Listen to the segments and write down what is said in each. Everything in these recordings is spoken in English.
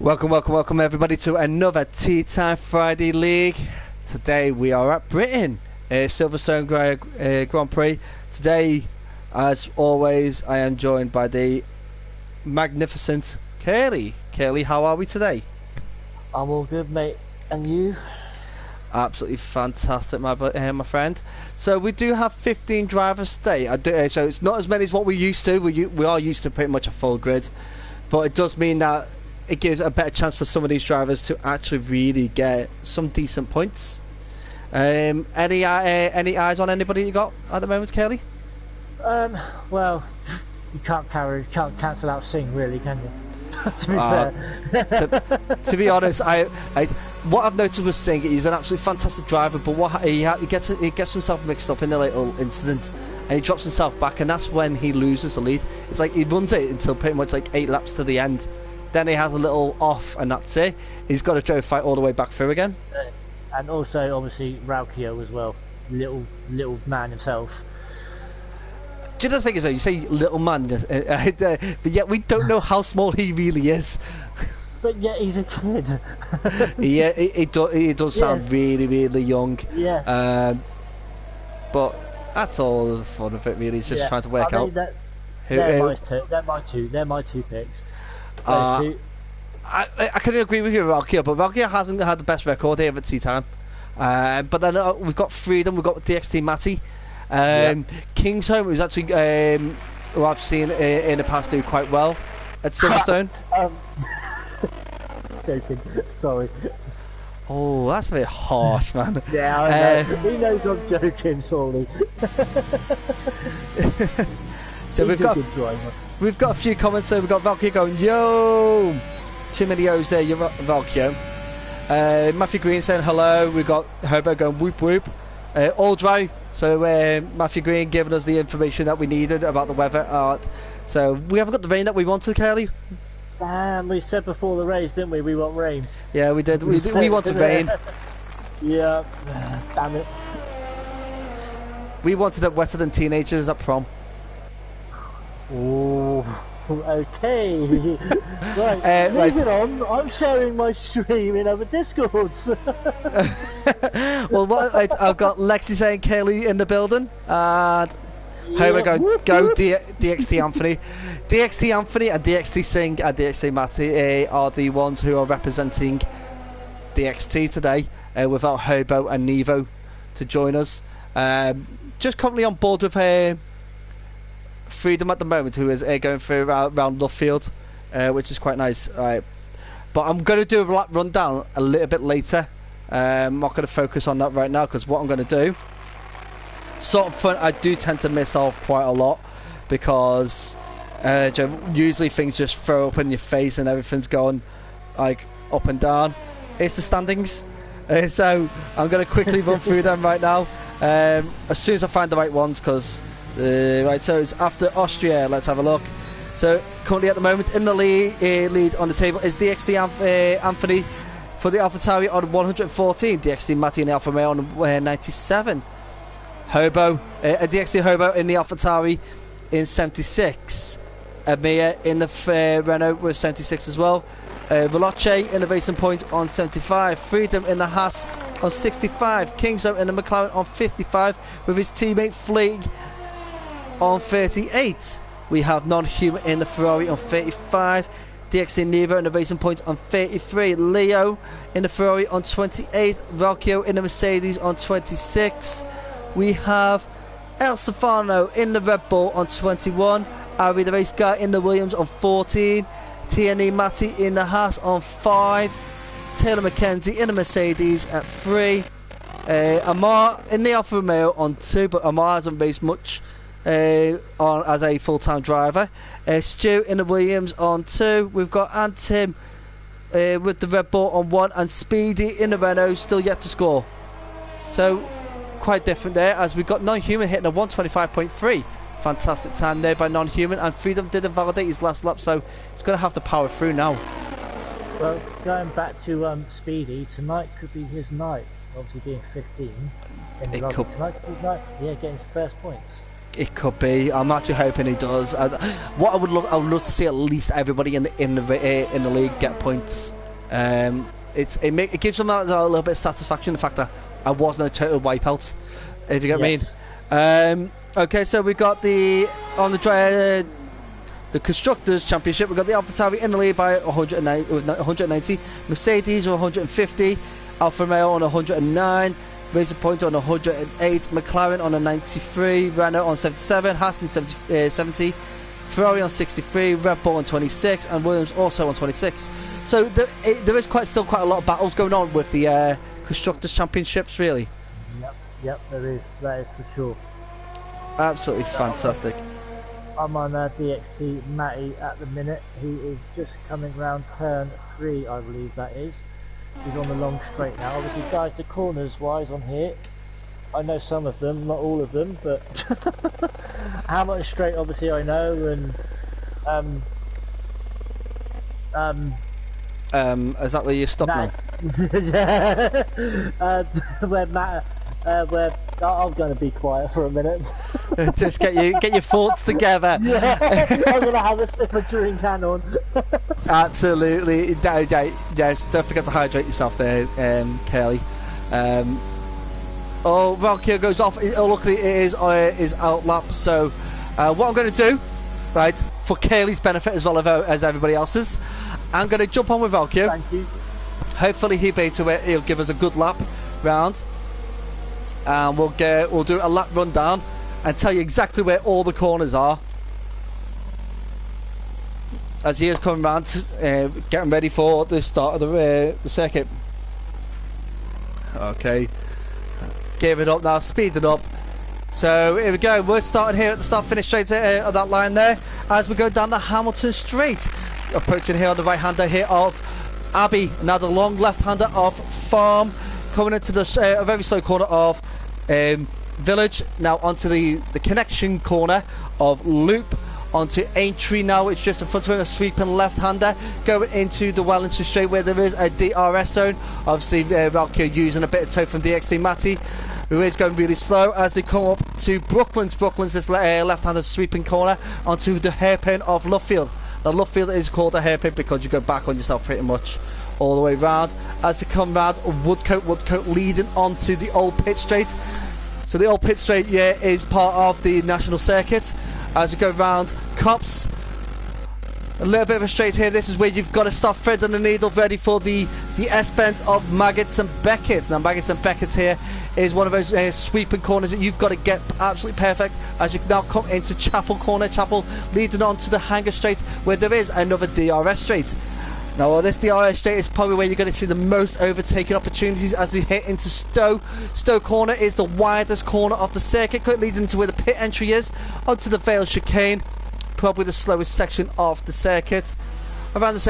Welcome everybody to another Tea Time Friday League. Today we are at Britain, Silverstone Grand Prix. Today, as always, I am joined by the magnificent Curly. Curly, how are we today? I'm all good, mate. And you? Absolutely fantastic, my friend. So we do have 15 drivers today. So it's not as many as what we used to. We are used to pretty much a full grid, but it does mean that it gives a better chance for some of these drivers to actually really get some decent points. Any eyes on anybody you got at the moment, Kelly? Well, you can't cancel out Singh, really, can you? To be fair. To be honest, what I've noticed with Singh, he's an absolutely fantastic driver, but he gets himself mixed up in a little incident, and he drops himself back, and that's when he loses the lead. It's like he runs it until pretty much like 8 laps to the end. Then he has a little off, and that's it. He's got to try to fight all the way back through again. And also, obviously, Raukio as well, little man himself. Do you know the thing is, though, you say little man, but yet we don't know how small he really is. But yet he's a kid. Yeah, he does sound really, really young. Yes. But that's all the fun of it, really. Is just trying to work out. They're my two picks. I couldn't agree with you, Valkyrie, but Valkyrie hasn't had the best record here at TeaTime. But then we've got Freedom, we've got DXT Matty, Kingsholm, who's actually who I've seen in the past do quite well at Silverstone. Joking, sorry. Oh, that's a bit harsh, man. Yeah, I know. He knows I'm joking, sorry. So we've got a few comments there. We've got Valkyrie going, yo! Too many O's there, you're Valkyrie. Matthew Green saying hello. We've got Hobo going whoop whoop. All dry. So Matthew Green giving us the information that we needed about the weather. So we haven't got the rain that we wanted, Kelly. Damn, we said before the race, didn't we? We want rain. Yeah, we did. We wanted rain. Yeah, damn it. We wanted it wetter than teenagers at prom. Oh, okay. Right, moving on. I'm sharing my stream in other Discords. Well, I've got Lexi saying Kelly in the building, and Homer go DXT Anthony. DXT Anthony and DXT Singh and DXT Matty are the ones who are representing DXT today, without Hobo and Nevo to join us. Just currently on board with Freedom at the moment, who is going through around Luffield, which is quite nice. But I'm going to do a lap rundown a little bit later. I'm not going to focus on that right now, because what I'm going to do, sort of front, I do tend to miss off quite a lot, because usually things just throw up in your face and everything's going like up and down. It's the standings. So I'm going to quickly run through them right now, as soon as I find the right ones, because right, so it's after Austria. Let's have a look. So currently at the moment in the lead on the table is DXT Anthony for the AlphaTauri on 114, DXT Matty in the Alfa Romeo on 97, Hobo, DXT Hobo in the AlphaTauri in 76, Amir in the Renault with 76 as well, Veloce in the Racing Point on 75, Freedom in the Haas on 65, Kingso in the McLaren on 55 with his teammate Fleeg on 38. We have Non-Human in the Ferrari on 35, DXT Nevo in the Racing Point on 33, Leo in the Ferrari on 28, Valkio in the Mercedes on 26. We have El Stefano in the Red Bull on 21, Ari the Race Guy in the Williams on 14, TNE Matty in the Haas on 5, Taylor McKenzie in the Mercedes at 3, Amar in the Alfa Romeo on 2, but Amar hasn't raced much on as a full-time driver. Stu in the Williams on 2. We've got Tim with the Red Bull on 1, and Speedy in the Renault still yet to score. So quite different there, as we've got Non-Human hitting a 125.3. Fantastic time there by Non-Human, and Freedom didn't validate his last lap, so he's going to have to power through now. Well, going back to Speedy, tonight could be his night. Obviously being 15 in the tonight could be his night. Yeah, getting his first points. It could be. I'm actually hoping he does. What I would love to see at least everybody in the league get points. It gives them a little bit of satisfaction, the fact that I wasn't a total wipeout, if you get what I mean. Okay, so we got the Constructors Championship. We got the AlphaTauri in the lead by 190, Mercedes on 150, Alfa Romeo on 109, Racing Point on 108, McLaren on a 93, Renault on 77, Haas on 70, Ferrari on 63, Red Bull on 26, and Williams also on 26. So there is still quite a lot of battles going on with the Constructors Championships, really. Yep, there is. That is for sure. Absolutely fantastic. I'm on DXT Matty at the minute. He is just coming round turn 3, I believe that is. He's on the long straight now. Obviously, guys, the corners wise on here, I know some of them, not all of them, but how much straight, obviously, I know, and is that where you stop now? Where I'm going to be quiet for a minute. Just get your thoughts together. Yeah, I'm going to have a sip of drink, hang on. Absolutely. Yes, don't forget to hydrate yourself there, Kelly. Valkyrie goes off. Luckily, it is his outlap. So, what I'm going to do, right, for Kaylee's benefit as well as everybody else's, I'm going to jump on with Valkyrie. Thank you. Hopefully, he'll give us a good lap round. And we'll do a lap rundown and tell you exactly where all the corners are as he is coming round, getting ready for the start of the circuit. Okay, give it up now, speed it up. So here we go, we're starting here at the start finish straight of that line there as we go down the Hamilton Straight, approaching here on the right hander here of Abbey, now the long left hander of Farm, coming into the very slow corner of Village, now onto the connection corner of Loop, onto Aintree. Now it's just in front of him, a sweeping left-hander going into the Wellington Straight where there is a DRS zone. Obviously Valkyrie using a bit of tow from DXT Matty, who is going really slow as they come up to Brooklands this left-hander sweeping corner onto the hairpin of Luffield. Now Luffield is called a hairpin because you go back on yourself pretty much all the way round as they come round Woodcote leading onto the old pit straight. So the old pit straight is part of the national circuit as we go round Cops, a little bit of a straight here. This is where you've got to start threading the needle ready for the S-bend of Maggots and Beckett. Now Maggots and Beckett here is one of those sweeping corners that you've got to get absolutely perfect as you now come into Chapel corner. Chapel leading on to the Hanger Straight where there is another DRS straight. Now this DRS straight is probably where you're going to see the most overtaking opportunities as we hit into Stowe. Stowe corner is the widest corner of the circuit, leading to where the pit entry is, onto the Vale chicane, probably the slowest section of the circuit. Around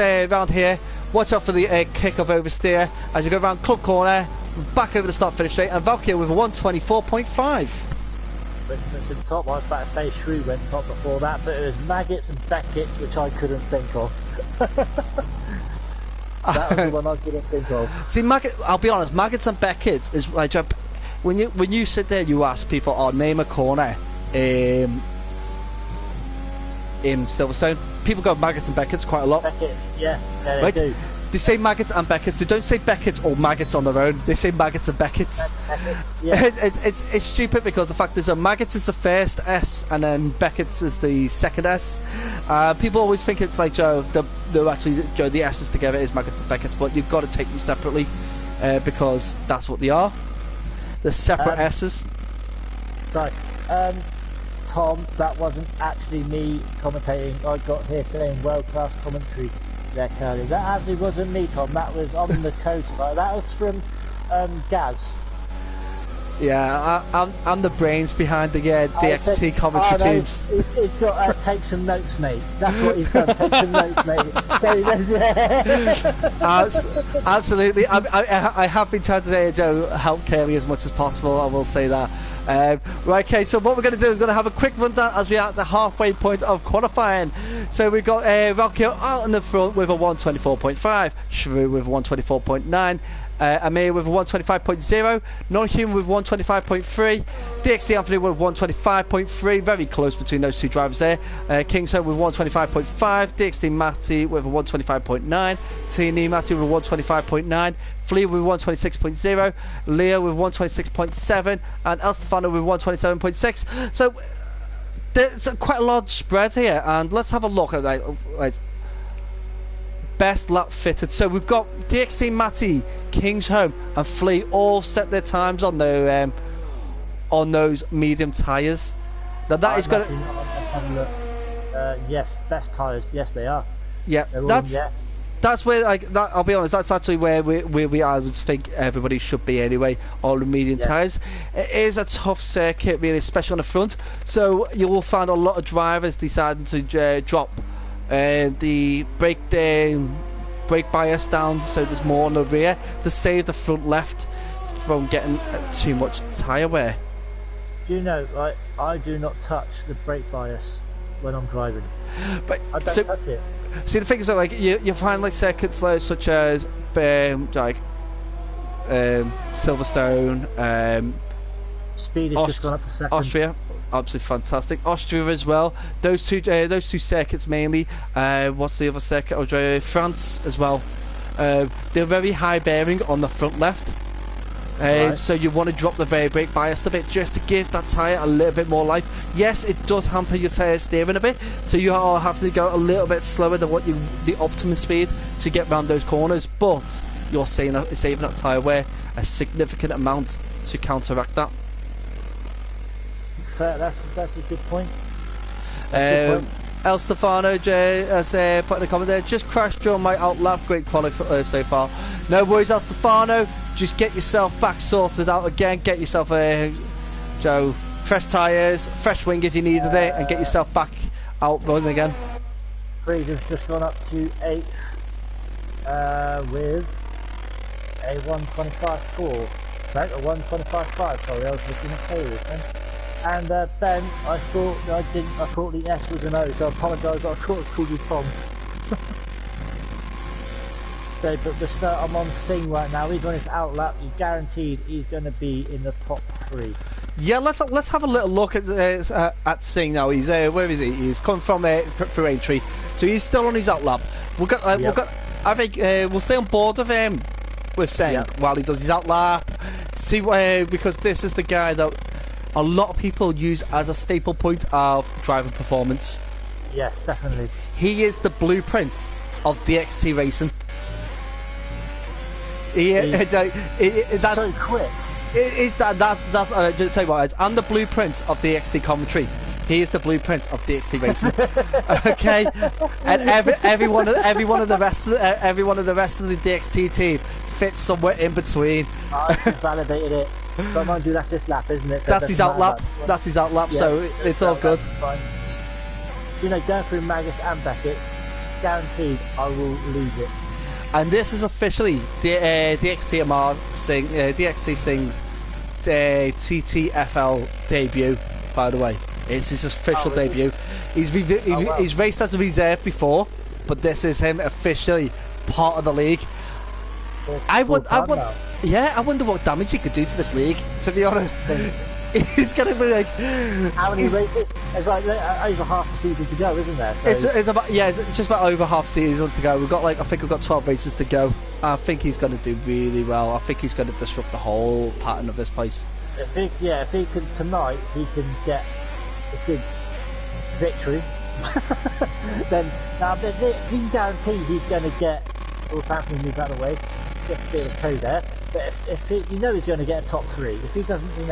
here, watch out for the kick of oversteer as you go around Club corner, back over the start finish straight, and Valkyrie with a 124.5. Richmond's in top. I was about to say Shrew went top before that, but it was Maggots and Beckett which I couldn't think of. That was the one I couldn't think of. See, I'll be honest, Maggots and Beckett is like when you sit there, you ask people, "Oh, name a corner in Silverstone." People go Maggots and Beckett quite a lot. Beckett, yeah, right? They do. They say Maggots and Beckett. They don't say Beckett or Maggots on their own. They say Maggots and Beckett. Yeah. It's stupid because the fact is that Maggots is the first S and then Beckett's is the second S. People always think it's like the S's together is Maggots and Beckett, but you've got to take them separately because that's what they are. They're separate S's. Sorry. Tom, that wasn't actually me commentating. I got here saying world-class commentary there, Curly. That actually wasn't me, Tom. That was on the coast. That was from Gaz. Yeah, I'm the brains behind the DXT commentary teams. He's got to take some notes, mate. That's what he's done. Take some notes, mate. Absolutely. I have been trying to help Kelly as much as possible. I will say that. Right, okay, so what we're going to do is we're going to have a quick rundown as we are at the halfway point of qualifying. So we've got Valkyrie out in the front with a 124.5, Shrew with 124.9, Amir with a 125.0, Non-Human with 125.3, DXT Anthony with 125.3, very close between those two drivers there. Kingston with 125.5, DXT Matty with a 125.9, Tini Matty with a 125.9, Flea with 126.0, Leo with 126.7, and El Stefano with 127.6. So there's quite a large spread here, and let's have a look at that. Best lap fitted. So we've got DXT Matty, Kingsholm, and Flea all set their times on their on those medium tyres. Now that is going to. Yes, best tyres. Yes, they are. Yeah, that's where I'll be honest. That's actually where we I would think everybody should be anyway. All the medium tyres. It is a tough circuit, really, especially on the front. So you will find a lot of drivers deciding to drop the brake bias down, so there's more on the rear to save the front left from getting too much tyre wear. Do you know, I do not touch the brake bias when I'm driving. But I don't touch it. See, the thing is that, like, you find like circuits such as Silverstone, Speed has just gone up to second. Austria, absolutely fantastic. Austria as well. Those two circuits mainly. What's the other circuit? France as well. They're very high bearing on the front left. Right. So you want to drop the brake bias a bit just to give that tyre a little bit more life. Yes, it does hamper your tyre steering a bit, so you are having to go a little bit slower than what the optimum speed to get around those corners, but you're saving that tyre wear a significant amount to counteract that. Fair, that's a good point. El Stefano has put in a comment there, just crashed during my outlap, great quality so far. No worries, El Stefano, just get yourself back sorted out again, get yourself fresh tyres, fresh wing if you needed it, and get yourself back out running again. Freedom's just gone up to 8th with a 125.4, no, a 125.5, sorry, I was looking at Taylor then. And Ben, I thought the S was an O, so I apologise, I called you Tom. So, but I'm on Sing right now, he's on his outlap, he's guaranteed he's going to be in the top 3. Yeah, let's have a little look at Sing now. He's where is he? He's come from through entry, so he's still on his outlap. I think we'll stay on board with him with Sing while he does his outlap. See, because this is the guy that a lot of people use as a staple point of driving performance. Yes, definitely. He is the blueprint of DXT racing. That's so quick. That's I'll tell you what, I'm the blueprint of DXT commentary. He is the blueprint of DXT racing. Okay, and every one of the rest of the DXT team fits somewhere in between. I validated it. But mind you, that's his lap, isn't it? So that's his outlap. That's his outlap. Yeah, so it's all good. You know, going through Magus and Beckett, guaranteed I will lead it. And this is officially DXT Sing's TTFL debut. By the way, it's his official debut. He's raced as a reserve before, but this is him officially part of the league. I wonder what damage he could do to this league, to be honest. He's going to be like... How many races? It's like over half the season to go, isn't there? So it's just about over half season to go. I think we've got 12 races to go. I think he's going to do really well. I think he's going to disrupt the whole pattern of this place. If he can tonight, he can get a good victory. Then he can guarantee he's going to get... Oh, Anthony moved out of the way. Just a bit of code there. But if he, he's going to get a top 3. If he doesn't, he's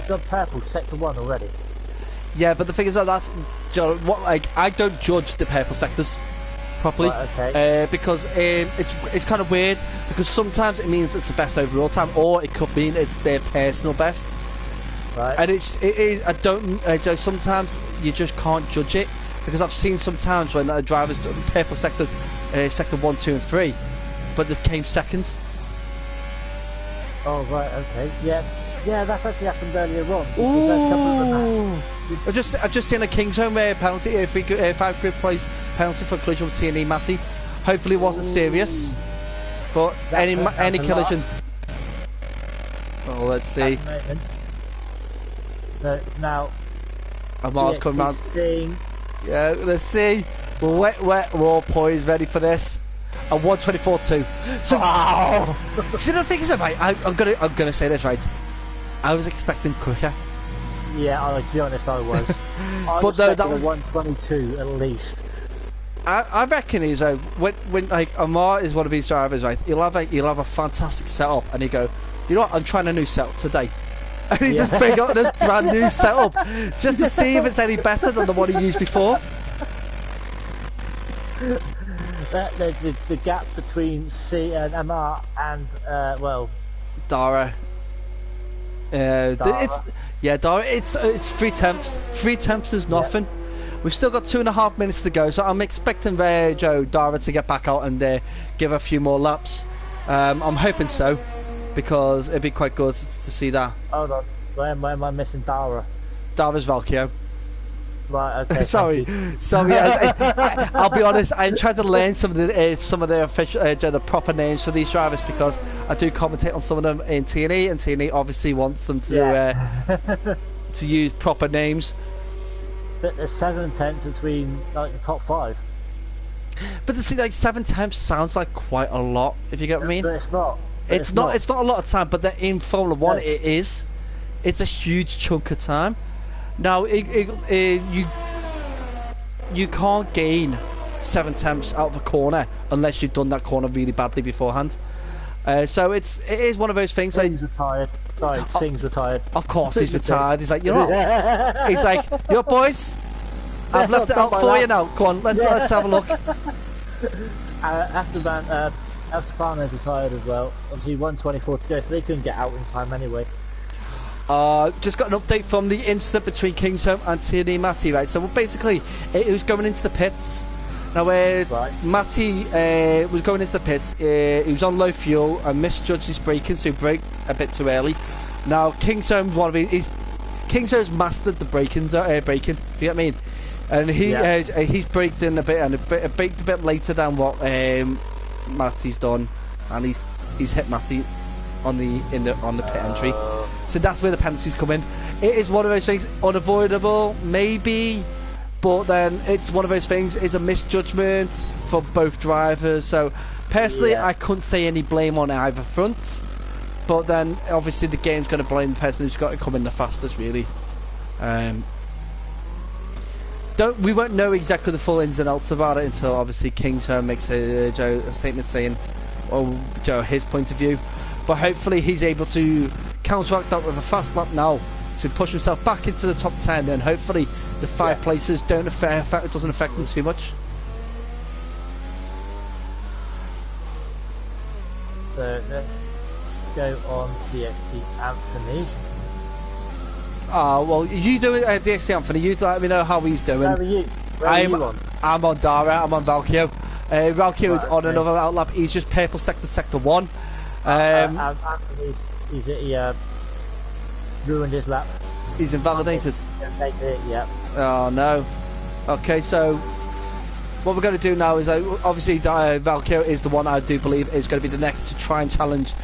got purple sector 1 already. Yeah, but the thing is that I don't judge the purple sectors properly, right, okay. Because it's kind of weird, because sometimes it means it's the best overall time, or it could mean it's their personal best. Right. And it is. Sometimes you just can't judge it, because I've seen sometimes when the drivers purple sectors, sector 1, 2, and 3, but they came second. Oh right, okay, yeah. Yeah, that's actually happened earlier on. Because a couple of them I've just seen a King's Home penalty, 5 grid place penalty for collision with TNE Matty. Hopefully it wasn't serious, but any collision. Oh, let's see. So now, Amar's coming round. Seeing... Yeah, let's see. Wet, raw poise, ready for this. A 124.2. So, wow. See, the thing is, right, I'm gonna say this right. I was expecting quicker. Yeah, to be honest, I was. I but was no, that was a 122 at least. I reckon he's when like Amar is one of these drivers, right? He'll have a fantastic setup, and he go, you know what? I'm trying a new setup today, and he just bring up this brand new setup just to see if it's any better than the one he used before. The gap between C and Amar and Dara. Dara. Dara. It's 3 tenths. 3 tenths is nothing. Yeah. We've still got 2.5 minutes to go, so I'm expecting Dara to get back out and give a few more laps. I'm hoping so, because it'd be quite good to see that. Hold on, where am I missing Dara? Dara's Valkyo. Right, okay. sorry. I'll be honest. I tried to learn some of the official, the proper names for these drivers, because I do commentate on some of them in TNE, and TNE obviously wants them to to use proper names. But there's 7 tenths between like the top 5. But to see, like 7 tenths sounds like quite a lot, if you get what I mean. But it's not. It's not a lot of time, but in Formula 1 it is. It's a huge chunk of time. Now, you can't gain 7 tenths out of a corner unless you've done that corner really badly beforehand. So it is one of those things. Sing's retired. Sorry, Sing's retired. Of course he's retired. He's like, you know what? He's like, yo boys, I've left it out for you now. Go on, let's have a look. Esteban's retired as well. Obviously 124 to go, so they couldn't get out in time anyway. Just got an update from the incident between Kingsholm and TNE Matty, right? So basically, it was going into the pits. Now, Matty was going into the pits. He was on low fuel and misjudged his braking, so he braked a bit too early. Now, Kingsholm's Kingsholm's mastered the braking. You know what I mean? And he's braked in a bit, and braked a bit later than what Matty's done, and he's hit Matty on the pit entry. So that's where the penalties come in. It is one of those things, unavoidable, maybe, but then it's one of those things, it's a misjudgment for both drivers. So personally, I couldn't say any blame on either front, but then obviously the game's going to blame the person who's got to come in the fastest, really. We won't know exactly the full ins and outs about it until obviously Kingsholm makes a statement saying, his point of view. But hopefully he's able to counteract that with a fast lap now to push himself back into the top 10, and hopefully the 5 places doesn't affect him too much. So let's go on DXT Anthony. Well, you do it, DXT Anthony. You let me know how he's doing. Where are you? I'm on Dara. I'm on Valkyo. Valkyo is on another outlap. He's just purple sector 1. Anthony's he ruined his lap. He's invalidated. Yeah. Oh no. Okay, so what we're going to do now is obviously Valkyo is the one I do believe is going to be the next to try and challenge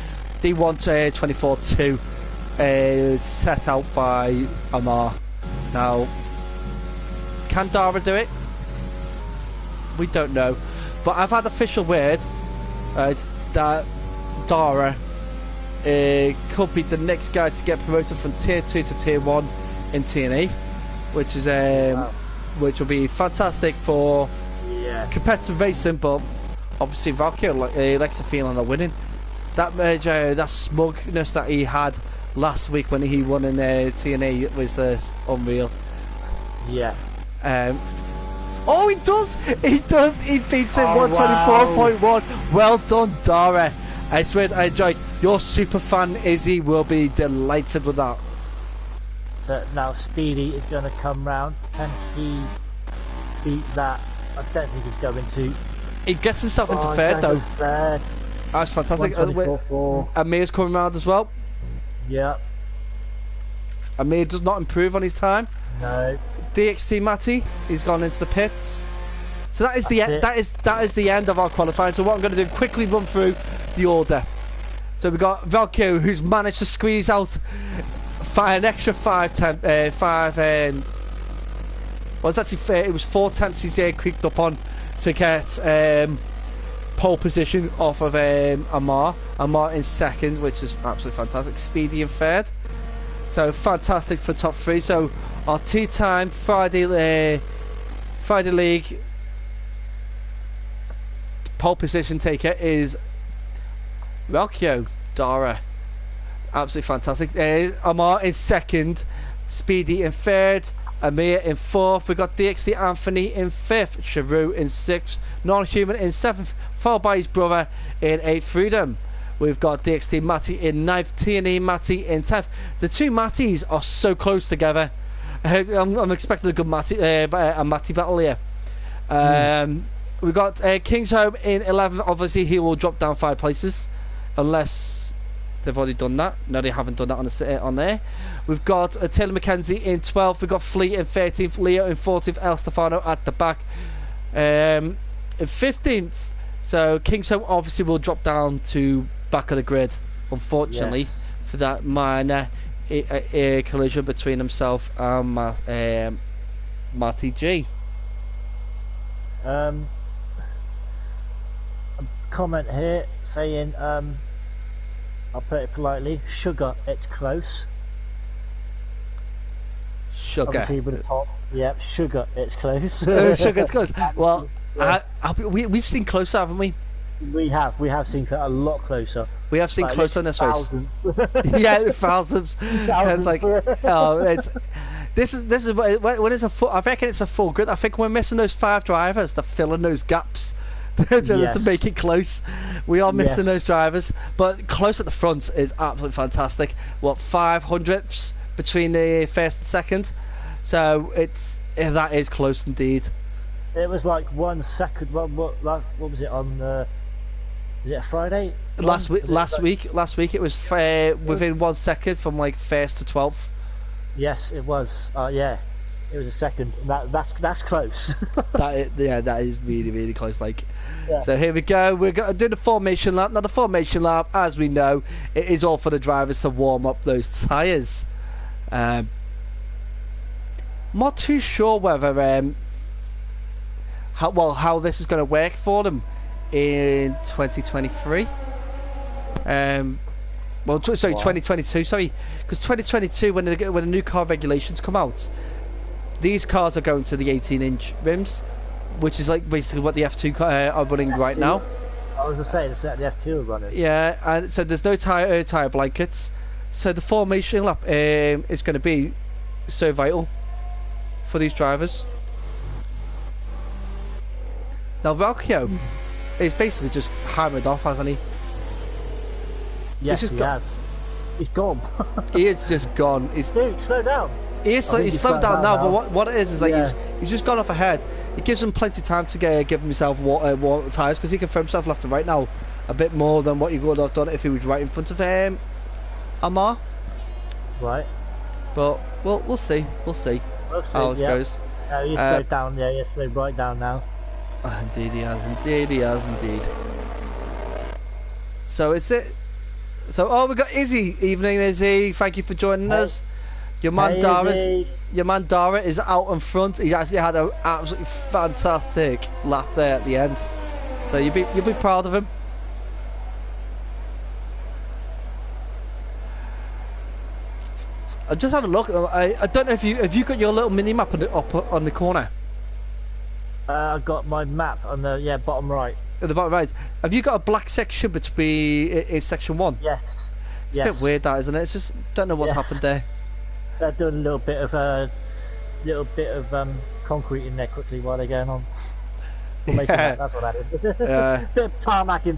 the 124-2 set out by Amar. Now, can Dara do it? We don't know, but I've had official word, right, that Dara could be the next guy to get promoted from tier 2 to tier 1 in TNE, which is which will be fantastic for competitive racing. But obviously Valkyo likes the feeling of winning. That smugness that he had last week when he won in TNE was unreal. Yeah. Oh, he does! He beats him 124.1. Wow. Well done, Dara. I swear, your super fan Izzy will be delighted with that. So now Speedy is going to come round. Can he beat that? I don't think he's going to. He gets himself into third though. That's fantastic. Amir's coming round as well. Yeah. Amir does not improve on his time. No. DXT Matty, he's gone into the pits. So that is that is the end of our qualifying. So what I'm going to do, quickly run through the order. So we've got Valkyo, who's managed to squeeze out an extra five. Well, it's actually it was 4 attempts he's creeped up on to get pole position off of Amar. Amar in second, which is absolutely fantastic. Speedy in third. So fantastic for top 3. So our TeaTime Friday League pole position taker is Valkyo Dara. Absolutely fantastic. Amar in second, Speedy in third, Amir in fourth. We've got DXT Anthony in fifth, Sharu in sixth, Non-Human in seventh, followed by his brother in eighth, Freedom. We've got DXT Matty in ninth, T&E Matty in 10th. The two Mattys are so close together. I'm expecting a good Matty battle here. We've got King's Home in 11th. Obviously, he will drop down 5 places, unless they've already done that. No, they haven't done that on there. We've got Taylor McKenzie in 12th. We've got Fleet in 13th. Leo in 14th. El Stefano at the back in 15th. So King's Home obviously will drop down to back of the grid, unfortunately, for that minor collision between himself and Matty G. A comment here saying, I'll put it politely, sugar, it's close. Sugar. With the top. Yep, sugar, it's close. Sugar, it's close. Well, we've seen closer, haven't we? We have seen a lot closer. We have seen closer in this race. Yeah, thousands. It's like, oh, this is when it's a full. I reckon it's a full grid. I think we're missing those 5 drivers to fill in those gaps to make it close. We are missing those drivers, but close at the front is absolutely fantastic. What, 500ths between the first and second? So that is close indeed. It was like 1 second. What was it on? Is it a Friday? Last week it was within 1 second from like first to 12th. Yes, it was. Yeah, it was a second. That's close. that is really, really close. Like, so here we go. We're going to do the formation lap. Now the formation lap, as we know, it is all for the drivers to warm up those tyres. Not too sure whether how this is going to work for them in 2023. Well, sorry, 2022. Sorry, because 2022, when the new car regulations come out, these cars are going to the 18-inch rims, which is like basically what the F2 are running right now. I was going to say that's the F2 are running. Yeah, and so there's no tire blankets. So the formation lap is going to be so vital for these drivers. Now Valkyo is basically just hammered off, hasn't he? Yes, he has. He's gone. He is just gone. Dude, slow down. He's slowed down now, but what it is like he's just gone off ahead. It gives him plenty of time to give himself warm tyres, because he can throw himself left and right now a bit more than what he would have done if he was right in front of Amar. Right. But we'll see. We'll see how it goes. He's slowed down. Yeah, he's slowed right down now. Indeed he has. Indeed he has. Indeed. So is it? So we got Izzy. Evening, Izzy. Thank you for joining us. Your man Dara is out in front. He actually had an absolutely fantastic lap there at the end. So you'll be proud of him. I just have a look. I don't know if you got your little mini map up on the corner. I got my map on the bottom right. At the bottom right. Have you got a black section in section 1? Yes. It's a bit weird, that, isn't it? It's just don't know what's happened there. They're doing a little bit of concrete in there quickly while they're going on. That's what that is. Bit of tarmacking.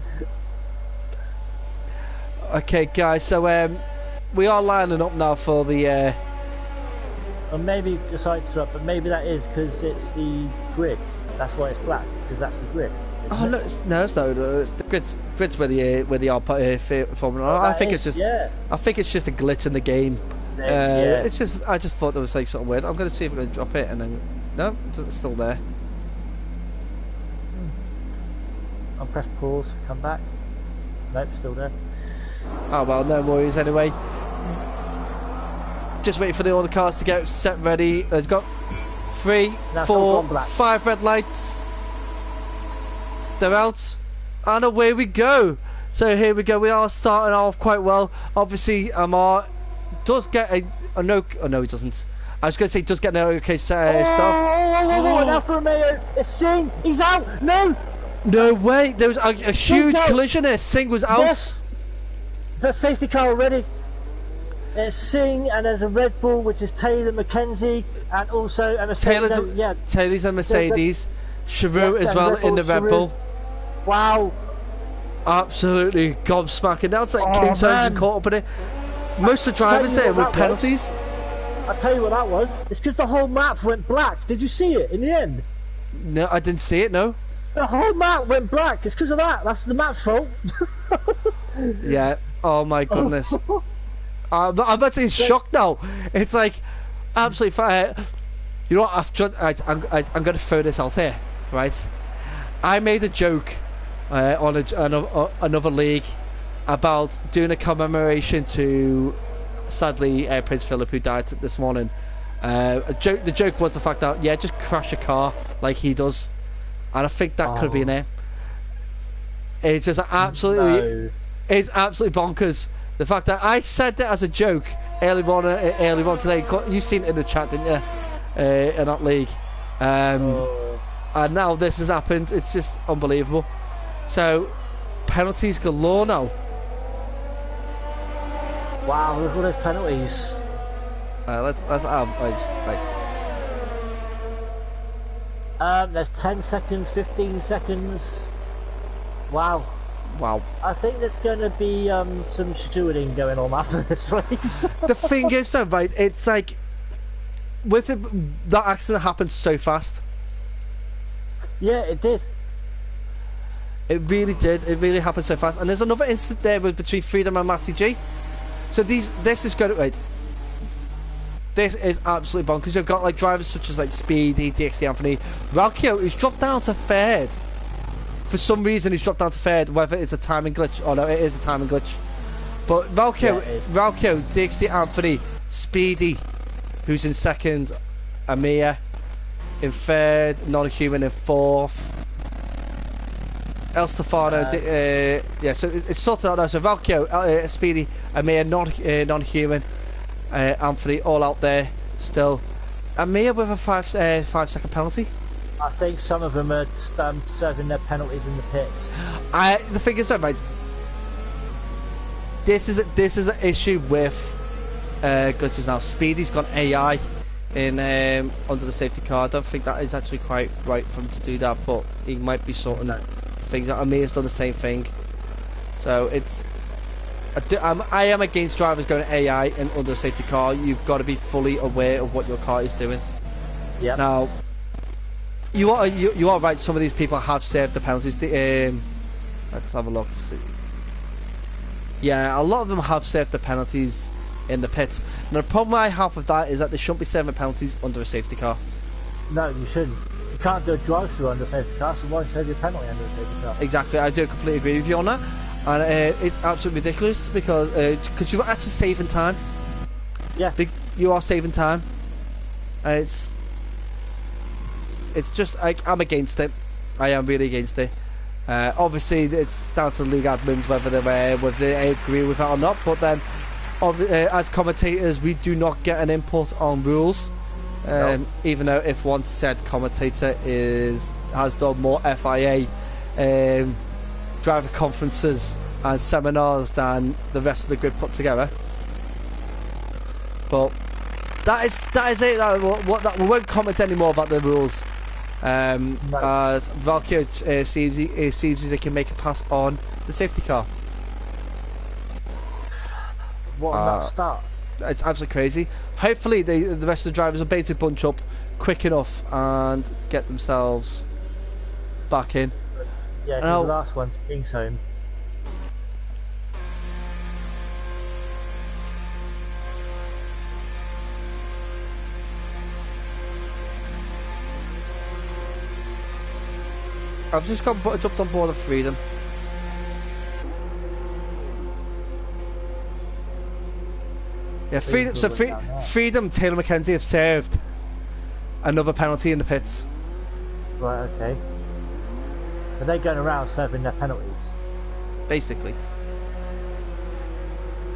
Okay, guys. So we are lining up now for the. Or maybe decided to, but maybe that is because it's the grid. That's why it's black, because that's the grid. Oh no, it's not. The grid's where they are forming. I think it's just a glitch in the game. Yeah. It's just, I just thought there was like something weird. I'm going to see if I can drop it, and then no, it's still there. I'll press pause, come back. Nope, still there. Oh well, no worries anyway. Just waiting for all the cars to get set ready. They've got 3, 4, 5 red lights. They're out, and away we go. So here we go. We are starting off quite well. Obviously, Amar does get a no. Oh no, he doesn't. I was going to say does get no okay stuff. Oh, now for a minute. It's Singh. He's out. No. No way. There was a huge collision there. Singh was out. Yes. It's a safety car already. There's Singh, and there's a Red Bull, which is Taylor McKenzie, and also a Mercedes. Taylor's a Mercedes. Charu as well in the Red Bull. Wow. Absolutely gobsmacking. Now it's like King's Holmes caught up in it. Most of the drivers there with penalties. I'll tell you what that was. It's because the whole map went black. Did you see it in the end? No, I didn't see it, no. The whole map went black. It's because of that. That's the map's fault. Yeah. Oh my goodness. I'm actually shocked now. It's like absolutely fire. You know what? I'm going to throw this out here, right? I made a joke on another league about doing a commemoration to, sadly, Prince Philip, who died this morning. The joke was the fact that just crash a car like he does, and I think that could have been it. It's just absolutely, it's absolutely bonkers. The fact that I said that as a joke early on today. You've seen it in the chat, didn't you? In that league, and now this has happened. It's just unbelievable. So penalties galore now. Wow, look at all those penalties. Let's there's 10 seconds, 15 seconds. Wow. I think there's going to be some stewarding going on after this race. The thing is though, right, it's like with that accident happened so fast. Yeah, it did. It really did. It really happened so fast. And there's another incident there between Freedom and Matty G. So this is going to... Right. This is absolutely bonkers. You've got like drivers such as like Speedy, DXT Anthony, Ralkio, who's dropped down to third. For some reason he's dropped down to third, whether it's a timing glitch. Oh no, it is a timing glitch. But Ralkio, DXT Anthony, Speedy, who's in second, Amir in third, Non-Human in fourth. El Stefano, so it's sorted out now. So Valkyo, Speedy, Amir, Non-Human, Anthony, all out there still. Amir with a 5 second penalty. I think some of them are serving their penalties in the pits. The thing is, right, this is an issue with glitches now. Speedy's got AI in under the safety car. I don't think that is actually quite right for him to do that, but he might be sorting things out. Amir's done the same thing, so it's. I am against drivers going AI and under a safety car. You've got to be fully aware of what your car is doing. Yeah. Now, you are right. Some of these people have saved the penalties. Let's have a look. Yeah, a lot of them have saved the penalties in the pits. Now, the problem I have with that is that they shouldn't be saving penalties under a safety car. No, you shouldn't. You can't do a drive-through under a safety car, so why save your penalty under a safety car? Exactly, I do completely agree with you on that. And it's absolutely ridiculous because you're actually saving time. Yeah. You are saving time. And it's just, I'm against it. I am really against it. Obviously, it's down to the league admins whether they agree with that or not. But then, as commentators, we do not get an input on rules. No. Even though if one said commentator has done more FIA driver conferences and seminars than the rest of the grid put together. But that is it. We won't comment anymore about the rules. As Valkyrie seems as they can make a pass on the safety car. What a that start! It's absolutely crazy. Hopefully the rest of the drivers will basically bunch up quick enough and get themselves back in. Yeah, because the last one's King's Home. I've just jumped on board of Freedom. Yeah, Freedom. So Freedom, Taylor McKenzie have served another penalty in the pits. Right. Okay. Are they going around serving their penalties? Basically.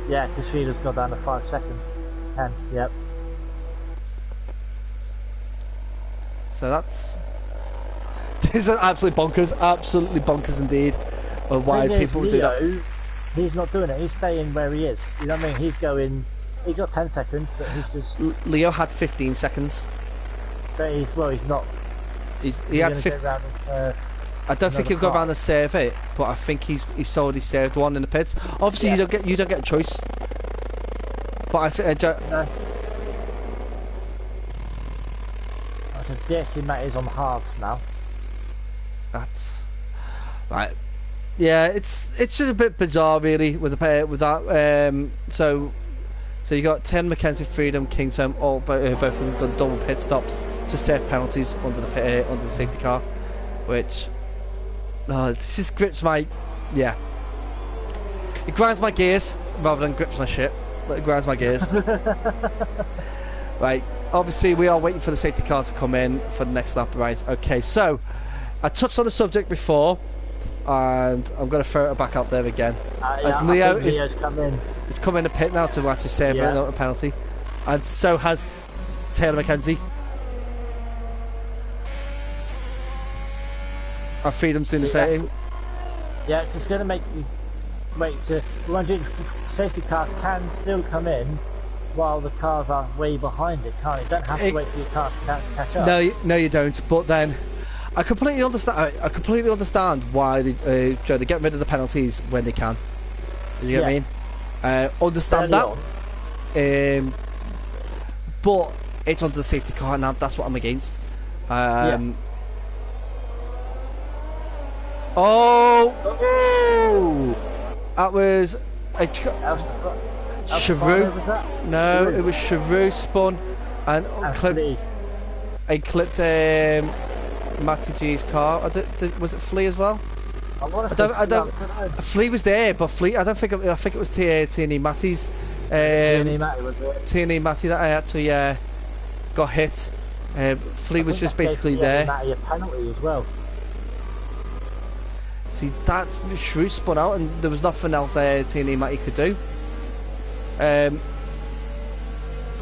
Yeah, because Freedom's gone down to 5 seconds. 10. Yep. So that's. This is absolutely bonkers indeed. Of why people do that. He's not doing it. He's staying where he is. You know what I mean? He's going. He's got 10 seconds, but he's just. Leo had 15 seconds. But he's not. He had 15. I don't think he'll go around and serve it, but I think he's already served one in the pits. Obviously, yeah. you don't get a choice. But I think. No. So DXT Matt is on the hards now. That's right. Yeah, it's just a bit bizarre, really, with that. So you got 10 Mackenzie, Freedom, Kingsholm, all both of them done double pit stops to save penalties under the safety car, which it just grips my it grinds my gears rather than grips my shit, but it grinds my gears. Right. Obviously, we are waiting for the safety car to come in for the next lap. Right. Okay. So I touched on the subject before, and I'm going to throw it back out there again. As Leo's come in. He's come in the pit now to actually save a penalty, and so has Taylor McKenzie. Our Freedom's doing the same. Yeah, it's going to make you wait to. The safety car can still come in while the cars are way behind it, can't it? You don't have to wait for your car to catch up. No, you don't. But then, I completely understand why they get rid of the penalties when they can. You know what I mean? Understand that. But it's onto the safety car now. That's what I'm against. Oh! That was Chevroux. No, it was Chevroux spun and clipped Matty G's car. Was it Flea as well? Flea was there, but Flea. I think it was T&E Matty's. T&E Matty was it? T&E Matty that I actually got hit. Flea was just basically there. Matty a penalty as well. See, that Shrew spun out, and there was nothing else T&E Matty could do.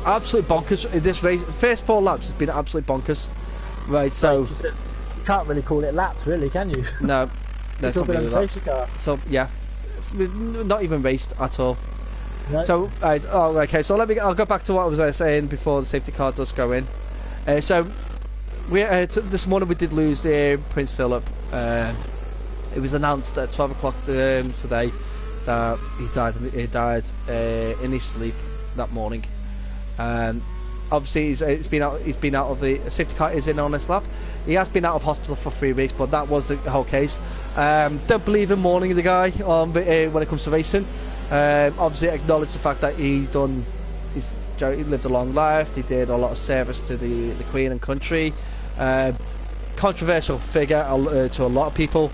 Absolute bonkers in this race. First 4 laps has been absolute bonkers. Right, so you can't really call it laps, really, can you? No, that's not really laps. So yeah, it's not even raced at all. No. So okay. So I'll go back to what I was saying before the safety car does go in. So we this morning we did lose Prince Philip. It was announced at 12 o'clock today that he died in his sleep that morning. Obviously he's been out of the safety car is in on this lap. He has been out of hospital for 3 weeks, but that was the whole case. Don't believe in mourning the guy when it comes to racing. Obviously acknowledge the fact that he lived a long life. He did a lot of service to the Queen and country. Controversial figure to a lot of people.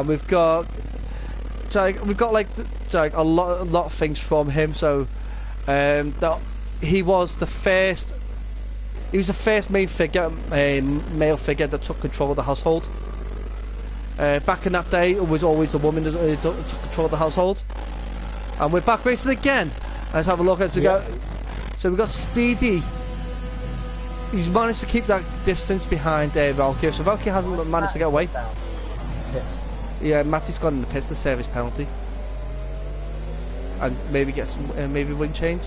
We've got like a lot of things from him. So he was the first male figure that took control of the household. Back in that day, it was always the woman that took control of the household. And we're back racing again. Let's have a look at it. So we've got Speedy. He's managed to keep that distance behind Valkyrie. So Valkyrie hasn't managed to get away. Yeah, Matty's gone in the pits to save his penalty. And maybe get some maybe wing change.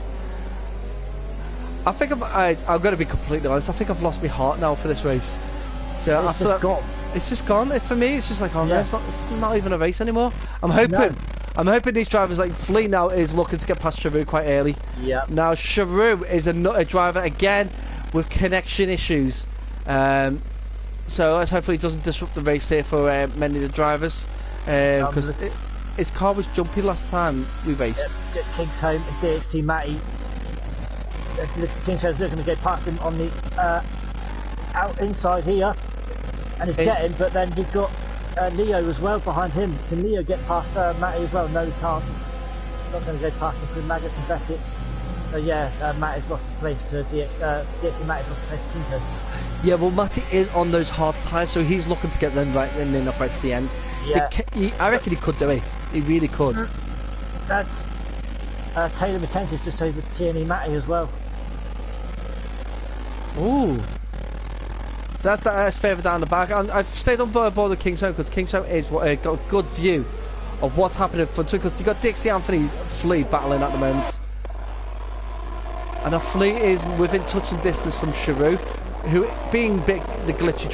I think I'm going to be completely honest. I think I've lost my heart now for this race. So it's just gone. It's just gone. For me, it's just like, no, it's not even a race anymore. I'm hoping these drivers like Flea now is looking to get past Chevroux quite early. Yeah. Now Chevroux is a driver again with connection issues. So let's hopefully it doesn't disrupt the race here for many of the drivers. Because his car was jumpy last time we raced. Kingsholm and DXT Matty. Kingsholm's looking to get past him on the out inside here, and he's getting, but then you've got Leo as well behind him. Can Leo get past Matty as well? No, he can't. He's not going to go past him through Maggots and Beckett's. So yeah, Matty's lost the place to DX and Matty's lost the place to Kingston. Yeah, well, Matty is on those hard tyres, so he's looking to get them right enough right to the end. Yeah. I reckon he could do it. He really could. That's Taylor McKenzie's just over Tierney Matty as well. Ooh. So that's further down the back. I've stayed on board with Kingston because Kingston is got a good view of what's happening in front of, because you've got Dixie Anthony Flea battling at the moment. And now Flea is within touching distance from Chiru, who, being big, the glitchy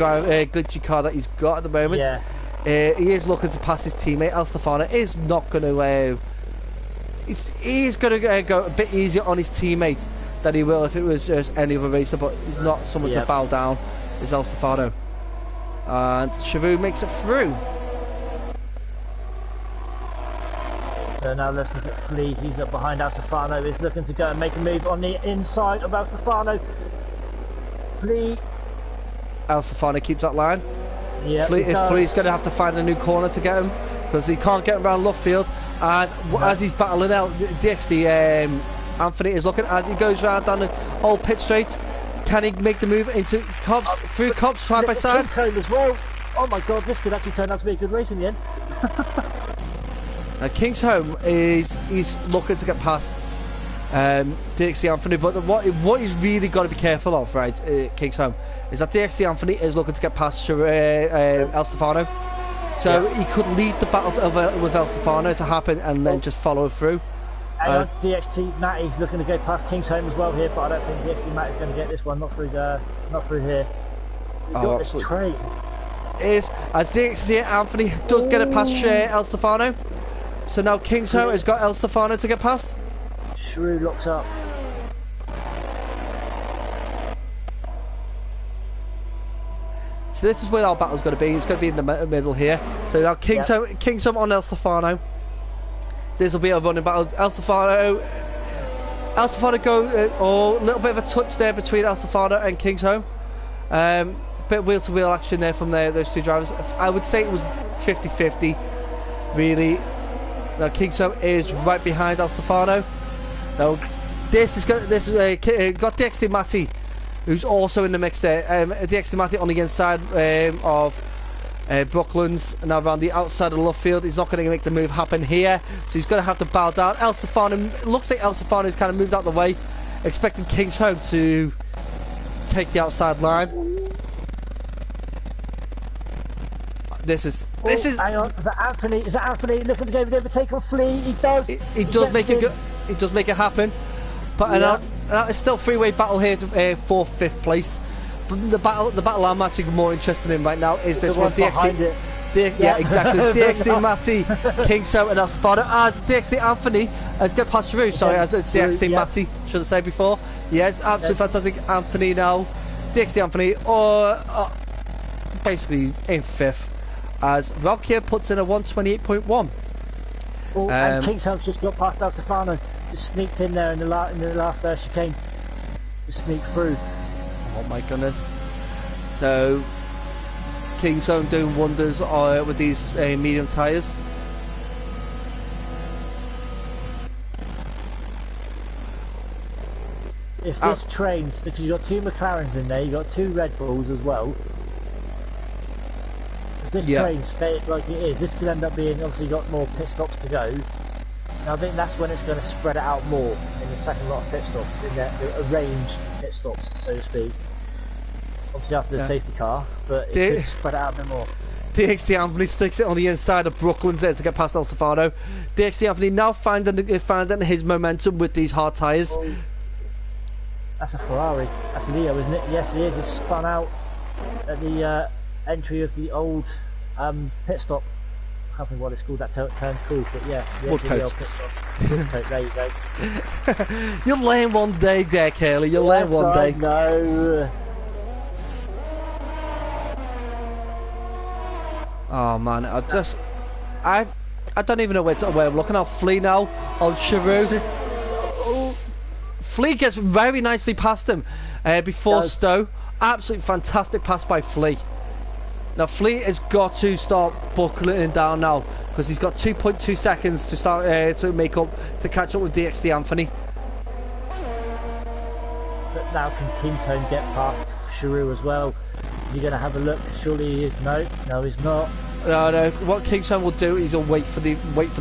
car that he's got at the moment, he is looking to pass his teammate. El Stefano is not going to. He's going to go a bit easier on his teammate than he will if it was just any other racer, but he's not someone to bow down. Is El Stefano, and Chiru makes it through. So now let's look at Flea. He's up behind El Stefano. He's looking to go and make a move on the inside of El Stefano. Flea. El Stefano keeps that line. Yeah, Flea's going to have to find a new corner to get him, because he can't get around left field. And as he's battling out, DXT Anthony is looking as he goes round down the old pit straight. Can he make the move into Cobbs, through Cobbs, side by side? Home as well. Oh my god, this could actually turn out to be a good race in the end. Now King's Home he's looking to get past DXT Anthony, but what he's really got to be careful of, right, King's Home, is that DXT Anthony is looking to get past El Stefano. So he could lead the battle with El Stefano to happen and then just follow through. And DXT Matty looking to go past King's Home as well here, but I don't think DXT Matty's going to get this one, not through here. He's got this train. As DXT Anthony does get it past El Stefano. So now King's Home has got El Stefano to get past. Shrew locks up. So this is where our battle's going to be. It's going to be in the middle here. So now King's Home on El Stefano. This will be a running battle. El Stefano go, a little bit of a touch there between El Stefano and King's Home. Bit of wheel-to-wheel action there from those two drivers. I would say it was 50-50, really. Now King's Home is right behind El Stefano. Now this is got DXT Matty, who's also in the mix there. DXT Matty on the inside of Brooklands, and now around the outside of the left field. He's not going to make the move happen here, so he's going to have to bow down. El Stefano, looks like El Stefano's kind of moved out the way, expecting King's Home to take the outside line. This is. Hang on, is that Anthony looking to go with the overtake on Flea? He does. He does make it. He does make it happen. But now it's still three-way battle here for fifth place. But the battle I'm actually more interested in right now is this one. DXT. Yeah, exactly. DXT Matty, King's Home and El Stefano. As DXT Anthony has got past through. Sorry, as DXT Matty should have said before. Yeah, it's absolutely fantastic. Anthony now, DXT Anthony, or basically in fifth. As Rock here puts in a 128.1. Oh, and King's Home's just got past El Stefano. Just sneaked in there in the last chicane. Just sneaked through. Oh my goodness. So King's Home doing wonders with these medium tyres. If this train, because you've got two McLarens in there, you've got two Red Bulls as well. If this train stays like it is, this could end up being, obviously got more pit stops to go. And I think that's when it's going to spread it out more in the second lot of pit stops, in the arranged pit stops, so to speak. Obviously after the safety car, but it could spread it out a bit more. DXT Anthony sticks it on the inside of Brooklands there to get past El Stefano. DXT Anthony now finding his momentum with these hard tyres. Oh, that's a Ferrari. That's Leo, isn't it? Yes, it is. He's spun out at the entry of the old pit stop. I can't think what it's called, that turn's called, but yeah. Woodcote. Woodcote, there you go. You'll learn one day there, Curly. You'll learn one day. No. Oh man, I don't even know where I'm looking at. Flea now on Chiru. Flea gets very nicely past him before Stowe, Absolutely fantastic pass by Flea. Now Flea has got to start buckling down now because he's got 2.2 seconds to start to catch up with DXT Anthony. But now can Kingston get past Sharu as well? Is he going to have a look? Surely he is. No, he's not. No. What Kingston will do is he'll wait for the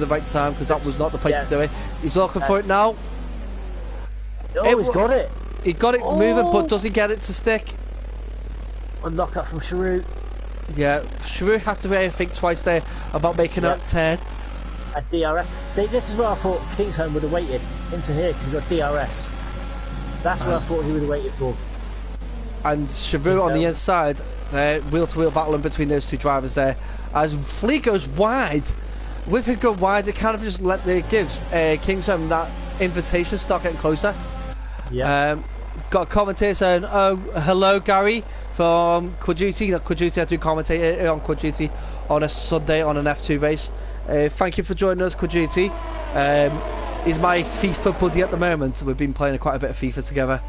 right time because that was not the place to do it. He's looking for it now. Oh, he's got it. He got it moving, but does he get it to stick? A knock up from Sharu. Yeah, Sharu had to think twice there about making that turn. And DRS. This is where I thought Kingston would have waited into here because he got DRS. That's what I thought he would have waited for. And Sharu on the inside, wheel-to-wheel battling between those two drivers there. As Flea goes wide, with him going wide, it kind of just gives Kingston that invitation to start getting closer. Yeah. Got a commentator saying, "Oh, hello, Gary from Quad Duty." Quad Duty, I do commentate on Quad Duty on a Sunday on an F2 race. Thank you for joining us, Quad Duty. He's my FIFA buddy at the moment. We've been playing quite a bit of FIFA together.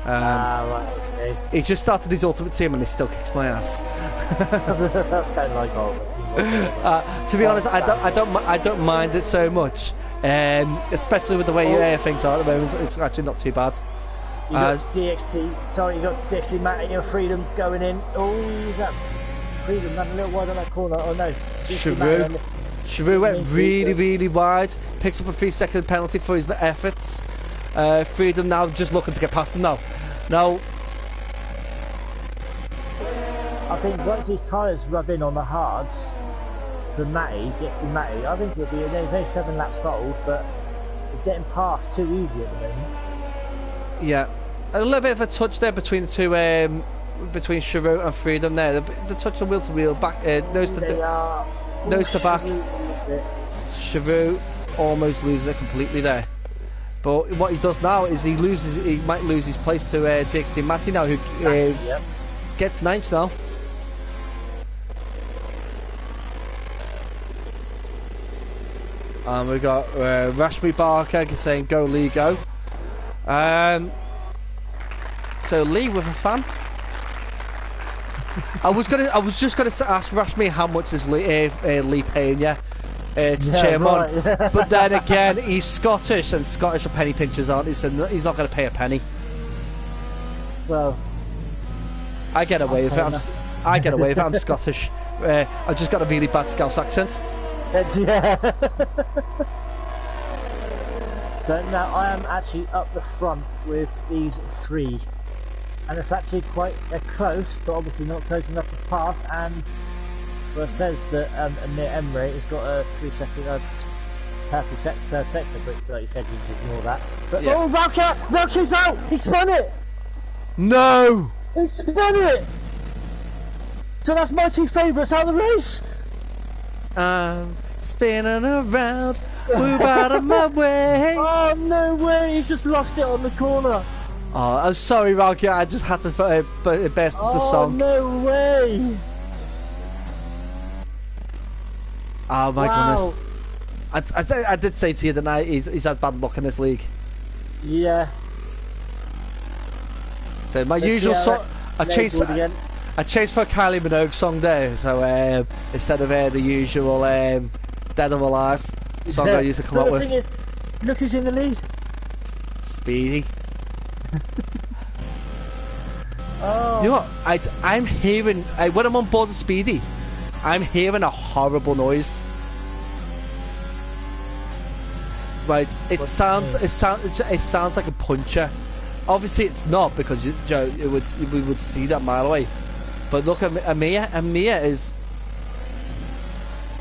Right, okay. He just started his Ultimate Team and he still kicks my ass. Don't like Ultimate Team. To be honest, I don't mind it so much. Especially with the way things are at the moment, it's actually not too bad. You got DXT Matty and Freedom going in. Oh, is that Freedom? Ran a little wide on that corner. Oh no. Sharu went really wide. Picks up a 3-second penalty for his efforts. Freedom now just looking to get past him now. I think once his tyres rub in on the hards for Matty, I think he'll be only 7 laps old, but he's getting past too easy at the moment. Yeah, a little bit of a touch there between the two, between Sharu and Freedom there. The touch of wheel to wheel, back, nose to back. Sharu almost losing it completely there. But what he does now is he might lose his place to DXT Matty now, who gets 9th now. And we got Rashmi Barker saying "Go Lee, go." So Lee with a fan. I was just gonna ask Rashmi how much is Lee paying you to cheer him on, but then again he's Scottish and Scottish are penny pinchers, aren't he? So he's not going to pay a penny. Well, I get away with it. I get away with it. I'm Scottish. I've just got a really bad Scouse accent. Yeah. So now I am actually up the front with these 3, and it's actually quite close, but obviously not close enough to pass. And well, it says that Amir Emre has got a 3-second purple sector, but like you said, you just ignore that. But oh, Valky's out! He spun it! No! He spun it! So that's my 2 favourites out of the race! Spinning around, move out of my way. Oh, no way, he's just lost it on the corner. Oh, I'm sorry, Valky, I just had to best the song. Oh, no way! Oh my goodness. I did say to you that he's had bad luck in this league. Yeah. So my usual song, I changed for a Kylie Minogue song there. So instead of the usual Dead or Alive song I used to come up with. Look who's in the lead. Speedy. Oh. You know what? I'm hearing when I'm on board with Speedy, I'm hearing a horrible noise. Right, it sounds like a puncher. Obviously, it's not because we would see that mile away. But look at Amia. Amia is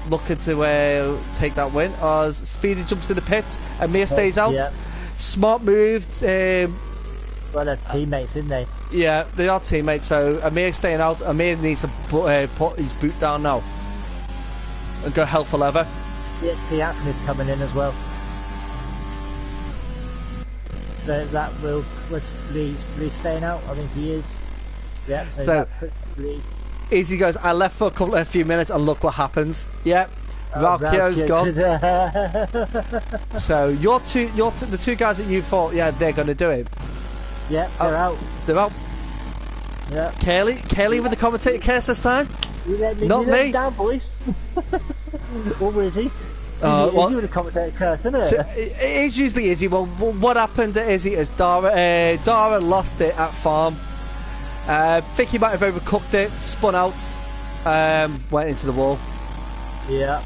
looking to take that win. As Speedy jumps in the pits, Amia stays out. Yeah. Smart move. Well, they're teammates, isn't they? Yeah, they are teammates. So Amir's staying out. Amir needs to put his boot down now and go hell for leather. DXT Anthony's coming in as well. So that was Lee staying out. I think he is. Yeah. So easy goes. I left for a few minutes and look what happens. Yep. Valkyo's gone. So the two guys that you thought, yeah, they're going to do it. Yeah, they're out. They're out. Yeah. Kelly with the commentator curse this time. Not me. Down, boys. Or is he? Well, you with the commentator curse, isn't it? So it is usually Izzy. Well, what happened at Izzy is Dara lost it at farm. Vicky might have overcooked it, spun out, went into the wall. Yeah.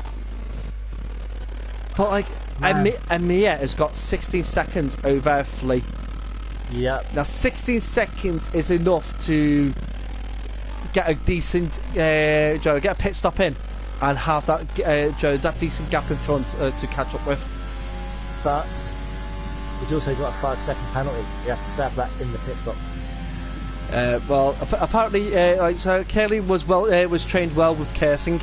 But like, Amir has got 16 seconds over Flea. Yeah. Now 16 seconds is enough to get a decent get a pit stop in and have that that decent gap in front to catch up with. But he's also got a 5-second penalty. You have to serve that in the pit stop. Well, apparently, so Kelly was trained well with cursing.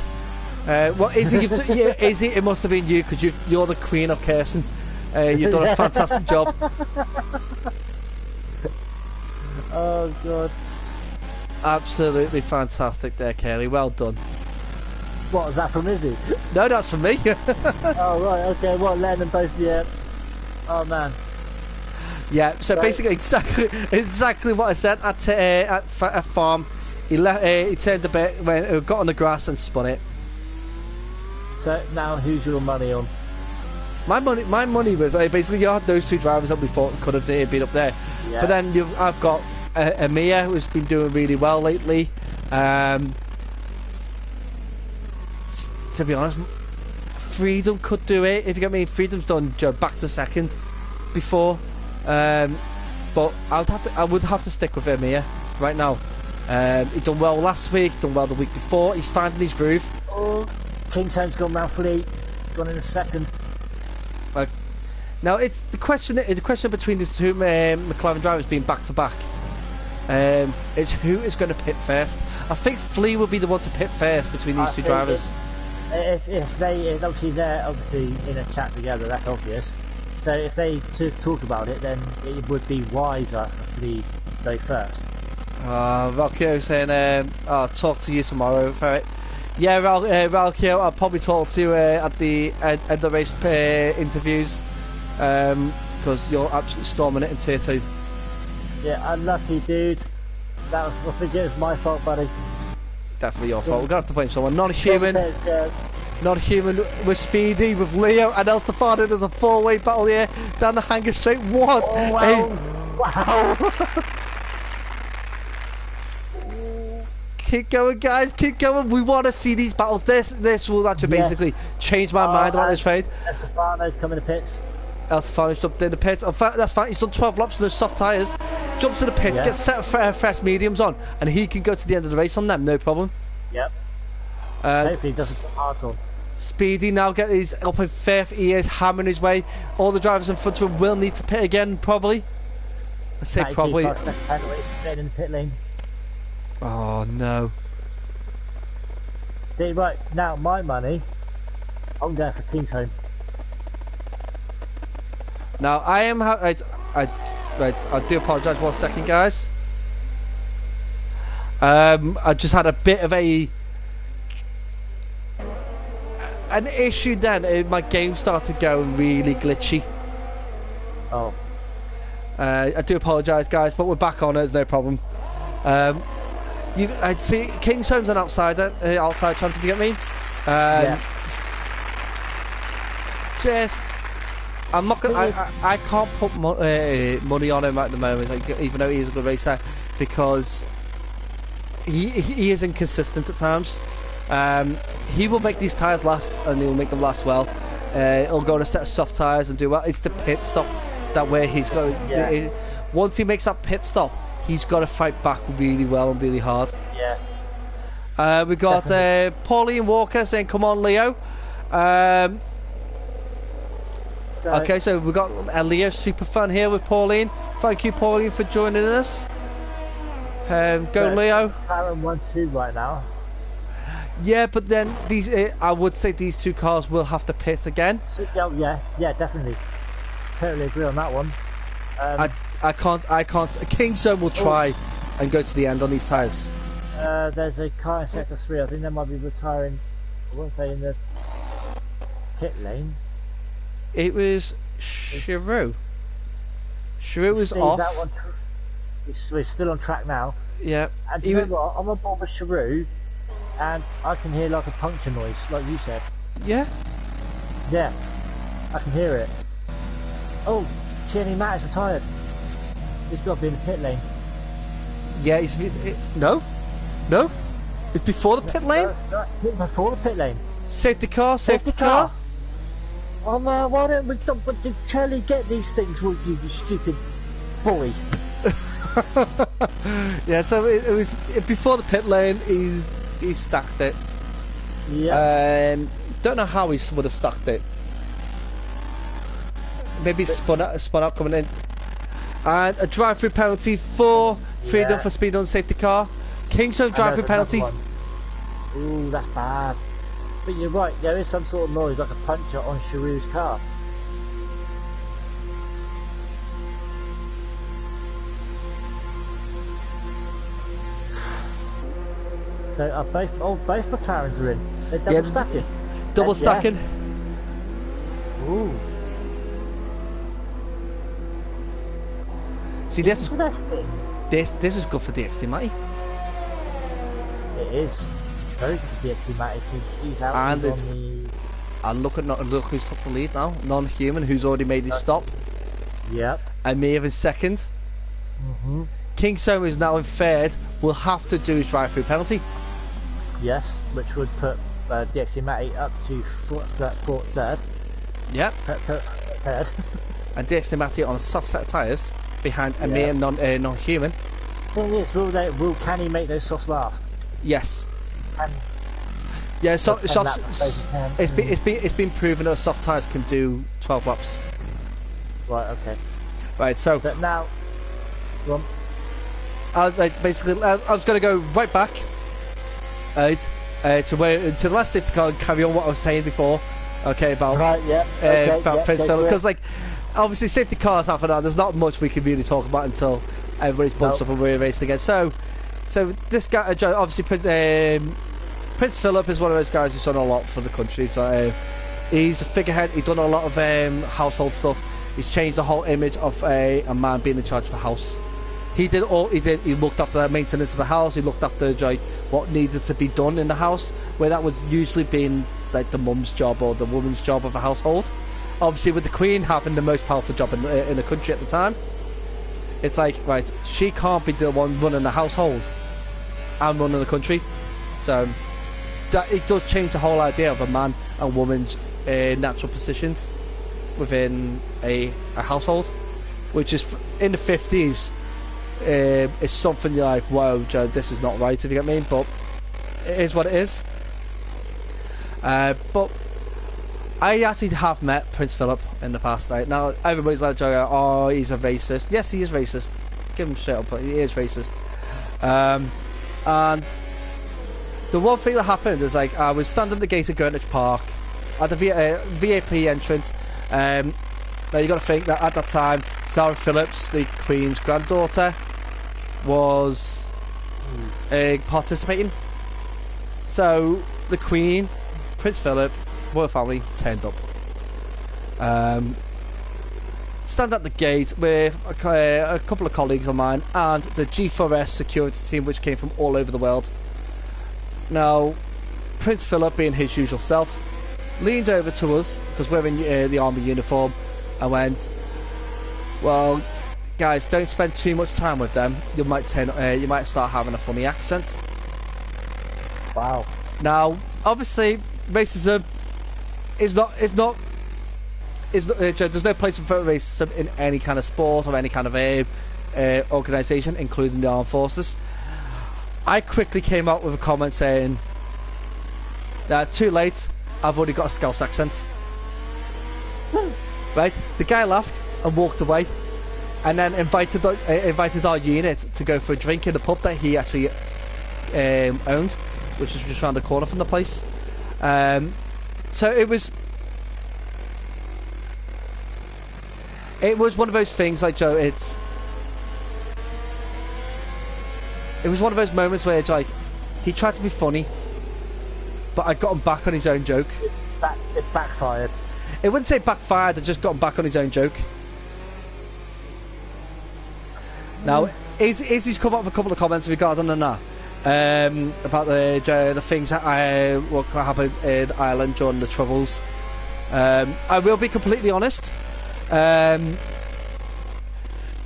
Well, Izzy, Izzy, it must have been you because you're the queen of cursing. You've done a fantastic job. Oh god! Absolutely fantastic there, Kelly. Well done. What was that from Izzy? No, that's from me. Oh right, okay. What, letting them both? Yeah. Oh man. Yeah. So basically, exactly what I said at farm. He turned a bit, got on the grass and spun it. So now, who's your money on? My money was basically you had those two drivers that we thought could have been up there, but then I've got Amir who's been doing really well lately. To be honest, Freedom could do it if you get me. Freedom's done back to second before, but I would have to stick with Amir right now. He done well last week, done well the week before. He's finding his groove. Oh, Kingsham's gone round Fleet, gone in a second. Now it's the question between the two McLaren drivers being back to back. Is who is going to pit first? I think Flea will be the one to pit first between these two drivers. If they're obviously in a chat together, that's obvious. So if they talk about it, then it would be wiser for Flea to go first. Valkyo saying, I'll talk to you tomorrow for it. Yeah, Valkyo, I'll probably talk to you at the race interviews, because you're absolutely storming it in tier 2. Yeah, unlucky dude. I think it was my fault, buddy. Definitely your fault. We're going to have to blame someone. Not a human. Not a human. With Speedy, with Leo and El Stefano. There's a 4-way battle here down the hanger straight. What? Oh, wow. Wow. Keep going, guys. Keep going. We want to see these battles. This will actually basically change my mind about this trade. El Stefano's coming to pits. El Stefano's jumped in the pits. In fact, that's fine. He's done 12 laps on those soft tyres. Jumps in the pits, gets set fresh mediums on, and he can go to the end of the race on them, no problem. Yep. Hopefully he doesn't put hard on. Speedy now he's up in 5th. He is hammering his way. All the drivers in front of him will need to pit again, probably. Let's say probably. In the pit lane. Oh no. Right, now my money, I'm going for TeaTime. Now I am I do apologise 1 second, guys. I just had a bit of an issue then. My game started going really glitchy. Oh. I do apologise, guys, but we're back on it. There's no problem. I'd see Kingshome's an outsider, outside chance if you get me. Yeah. Just, I'm not gonna. I can't put money on him at the moment, like, even though he's a good racer, because he is inconsistent at times. He will make these tyres last, and he'll make them last well. He'll go on a set of soft tyres and do well. It's the pit stop that way he's going. Yeah. Once he makes that pit stop, he's got to fight back really well and really hard. Yeah. We got Pauline Walker saying, "Come on, Leo." Okay, so we've got a Leo super fun here with Pauline. Thank you, Pauline, for joining us. Go, Leo. Karen 1-2 right now. Yeah, but then these, I would say these two cars will have to pit again. Oh, yeah, definitely. Totally agree on that one. I can't. Kingstone will try and go to the end on these tyres. There's a car in sector 3. I think they might be retiring. I won't say in the pit lane. It was Shiru. Shiru was off. That one, we're still on track now. Yeah. And you know what? I'm on board with Sharu, and I can hear like a puncture noise, like you said. Yeah. Yeah, I can hear it. Oh, Tierney Matt is retired. He's got to be in the pit lane. Yeah, no. It's before the pit lane. No, before the pit lane. Safety car. Oh man, why don't did Kelly get these things? Will you stupid boy? Yeah, so it was before the pit lane. He stacked it. Yeah. Don't know how he would have stacked it. Maybe spun up coming in. And a drive-through penalty for freedom for speed on safety car. Kingston drive-through penalty. Ooh, that's bad. But you're right, there is some sort of noise like a puncture on Sharu's car. So both McLarens are in. They're double stacking. Double stacking. Yeah. Ooh. See, this is good for DXT, Matty. It is very good for DXT, Matty, because he's out. And look who's took the lead now. Non-human, who's already made his stop. Yep. And me in second. King Soma is now in third. Will have to do his drive-through penalty. Yes, which would put DXT Matty up to fourth, third. Yep. Third. And DXT Matty on a soft set of tyres behind a mere non-human. Thing is, can he make those softs last? Yes. Can, yeah, it's been proven that soft tyres can do 12 laps. Right. Okay. Right. So. But now. I was going to go right back. To the last safety car and carry on what I was saying before. Okay, about Prince Philip, because obviously safety cars happen and there's not much we can really talk about until everybody's bumped up and we're racing again. So this guy, obviously Prince Philip is one of those guys who's done a lot for the country. So he's a figurehead. He's done a lot of household stuff. He's changed the whole image of a man being in charge of a house. He did all he did. He looked after the maintenance of the house. He looked after what needed to be done in the house, where that was usually being like the mum's job or the woman's job of a household. Obviously, with the Queen having the most powerful job in the country at the time, it's like, right, she can't be the one running the household and running the country. So that it does change the whole idea of a man and woman's natural positions within a household, which is in the 50s. It's something you're like, wow, Joe, this is not right, if you get me, but it is what it is. But I actually have met Prince Philip in the past. Now everybody's like, oh, he's a racist. Yes, he is racist. Give him shit up, but he is racist. And the one thing that happened is, like, I was standing at the gate of Greenwich Park at the VIP entrance. Now you got to think that at that time, Sarah Phillips, the Queen's granddaughter, was participating. So the Queen, Prince Philip, royal family turned up. Stand at the gate with a couple of colleagues of mine and the G4S security team, which came from all over the world. Now, Prince Philip, being his usual self, leaned over to us, because we're in the army uniform, and went, well, guys, don't spend too much time with them. You might start having a funny accent. Wow. Now, obviously, racism is not. There's no place for racism in any kind of sport or any kind of organisation, including the armed forces. I quickly came out with a comment saying, too late, I've already got a Scouse accent. Right? The guy laughed and walked away, and then invited our unit to go for a drink in the pub that he actually owned, which was just around the corner from the place. So it was one of those things, like, Joe, it was one of those moments where it's like, he tried to be funny, but I got him back on his own joke. It backfired. It wouldn't say backfired, I just got him back on his own joke. Now, Izzy's come up with a couple of comments regarding that. About the things that what happened in Ireland during the Troubles. I will be completely honest.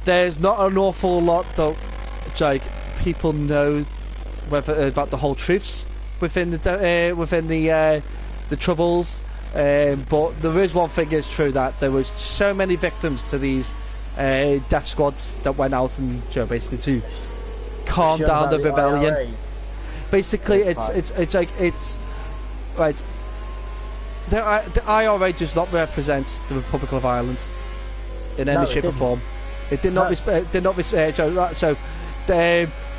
There's not an awful lot that people know about the whole truths within the Troubles. But there is one thing is true, that there was so many victims to these death squads that went out and basically to calm down the rebellion. IRA. Basically, it's right. The IRA does not represent the Republic of Ireland in any shape or form. It did not respect that. So,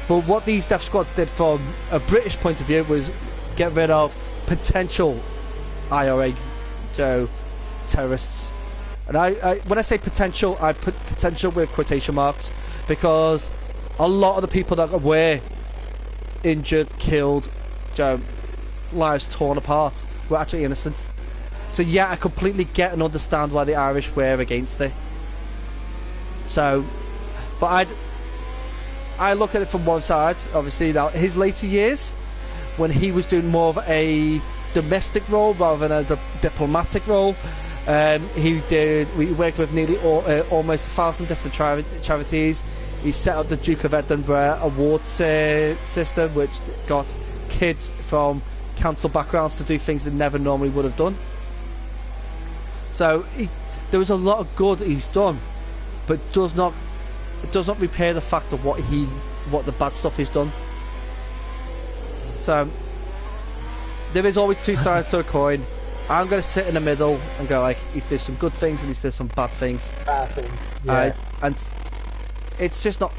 but what these death squads did from a British point of view was get rid of potential IRA terrorists. And I when I say potential, I put potential with quotation marks, because a lot of the people that were injured, killed, lives torn apart, were actually innocent. So yeah, I completely get and understand why the Irish were against it. So, but I look at it from one side. Obviously, now his later years, when he was doing more of a domestic role rather than a diplomatic role, we worked with nearly almost 1,000 different charities. He set up the Duke of Edinburgh awards system, which got kids from council backgrounds to do things they never normally would have done. So there was a lot of good he's done, but it does not repair the fact of what the bad stuff he's done. So there is always two sides to a coin. I'm going to sit in the middle and go like, he's did some good things and he's did some bad things. Yeah. And it's just not.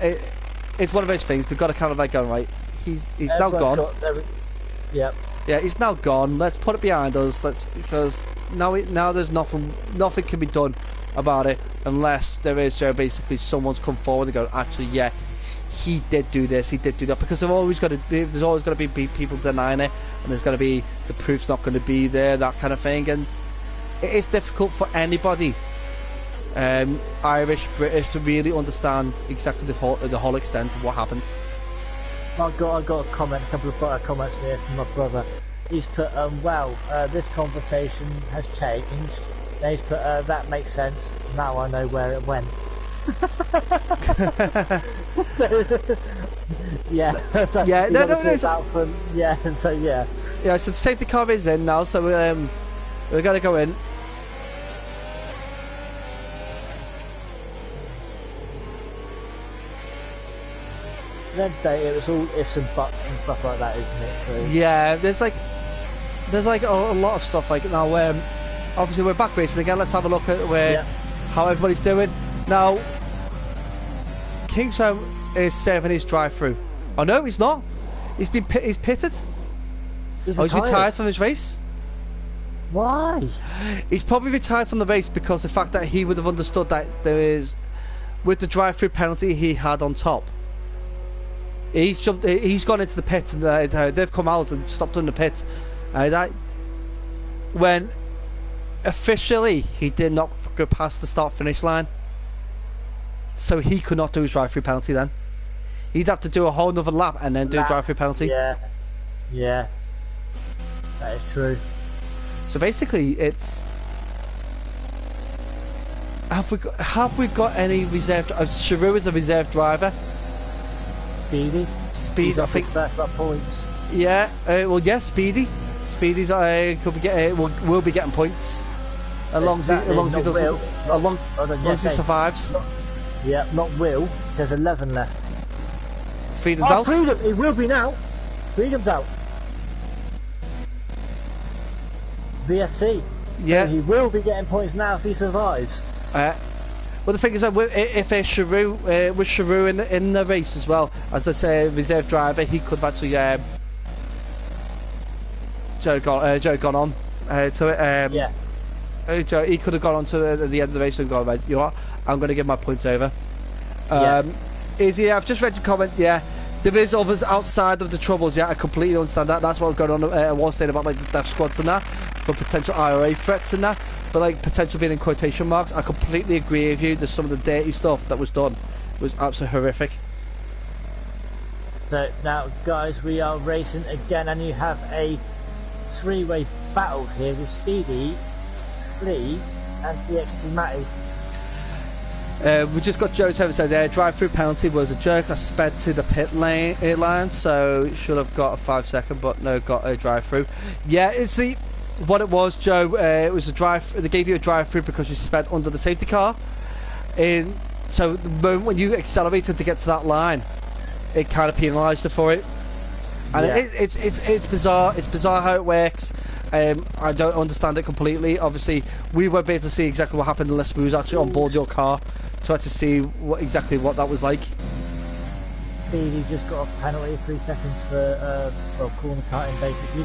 It's one of those things. We've got to kind of like go, right. He's now gone. Yeah, he's now gone. Let's put it behind us. Because now there's nothing can be done about it unless there is basically someone's come forward and go, actually, yeah, he did do this, he did do that. Because there's always going to be people denying it, and there's going to be the proof's not going to be there, that kind of thing. And it is difficult for anybody, Irish, British, to really understand exactly the whole extent of what happened. I got a couple of comments here from my brother. He's put, wow, this conversation has changed. Then he's put, that makes sense. Now I know where it went. Yeah. Yeah. No. Yeah. So yeah. Yeah. So the safety car is in now. So we're gonna go in. Then it was all ifs and buts and stuff like that, isn't it? So yeah, there's like a lot of stuff like now. Obviously we're back racing again. Let's have a look at how everybody's doing now. Kingsholm is serving his drive-through. Oh no, he's not. He's pitted. He's retired from his race. Why? He's probably retired from the race because the fact that he would have understood that there is, with the drive-through penalty he had on top. He's gone into the pit and they've come out and stopped doing the pit. When officially he did not go past the start-finish line, so he could not do his drive-through penalty. Then he'd have to do a whole another lap and then do a drive-through penalty. Yeah, that is true. So basically, it's have we got any reserve? Sharu is a reserve driver. Speed, I think. Back up points. Yeah, well, yeah, Speedy's could be will be getting points as long as he survives. Yeah, not will. There's 11 left. Freedom's out. Freedom, it will be now. Freedom's out. VSC. Yeah. So he will be getting points now if he survives. Well, the thing is that if Sharu was Sharu in the race as well as a reserve driver, he could have actually gone on to it. Yeah. He could have gone on to the end of the race and gone, right, you know what, I'm going to give my points over. I've just read your comment. Yeah, there is others outside of the Troubles. Yeah, I completely understand that. That's what was going on. I was saying about like the death squads and that, for potential IRA threats and that. But like potential being in quotation marks, I completely agree with you. There's some of the dirty stuff that was done was absolutely horrific. So now, guys, we are racing again, and you have a three-way battle here with Speedy, Flea, and DXT Matty. We just got Joe's over said there. Drive-through penalty was a jerk. I sped to the pit line, so should have got a 5-second, but no, got a drive-through. Yeah, it's what it was, Joe. It was a drive. They gave you a drive-through because you sped under the safety car. So the moment when you accelerated to get to that line, it kind of penalised you for it. And yeah. It's bizarre. It's bizarre how it works. I don't understand it completely. Obviously, we won't be able to see exactly what happened unless we was actually on board your car to actually see exactly what that was like. Speedy just got a penalty, 3 seconds for corner cutting, basically.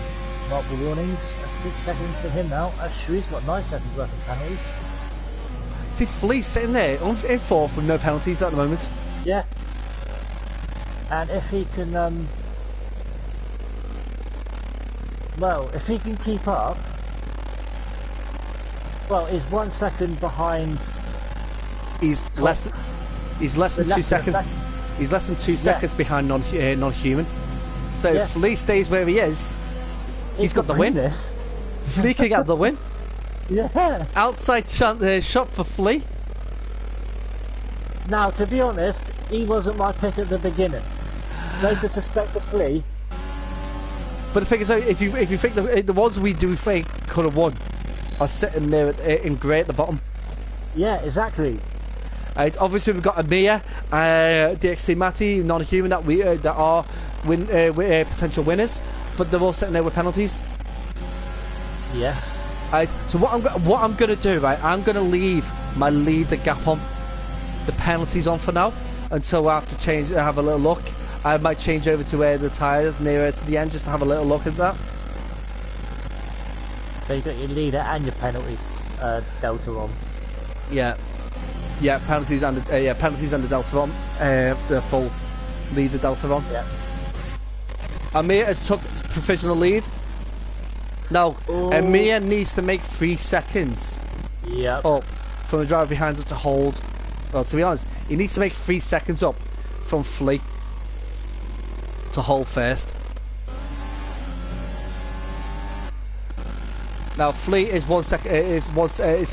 Multiple warnings. 6 seconds for him now. He's got 9 seconds worth of penalties. See, Flea's sitting there in 4th with no penalties at the moment. Yeah. And if he can, well, if he can keep up, well, he's 1 second behind. He's less than 2 seconds. He's less than 2 seconds behind non-human. So if Flea stays where he is, he's got the win. Flea can get the win. Yeah. Outside shot for Flea. Now, to be honest, he wasn't my pick at the beginning. No disrespect to Flea. But the thing is, if you think the ones we do think could have won are sitting there in grey at the bottom. Yeah, exactly. Obviously, we've got Amir, DXT Matty, non-human that are potential winners, but they're all sitting there with penalties. Yes. So what I'm gonna do, right? I'm gonna leave my lead the gap on, the penalties on for now, until I have to have a little look. I might change over to where the tyres nearer to the end just to have a little look at that. So you got your leader and your penalties delta on. Yeah, penalties and the delta on. The full leader delta on. Yeah. Amir has took provisional lead. Now Amir needs to make 3 seconds. Yep. Up from the driver behind us to hold. Well, to be honest, he needs to make 3 seconds up from Flea to hold first. Now Flea is 1 second. Is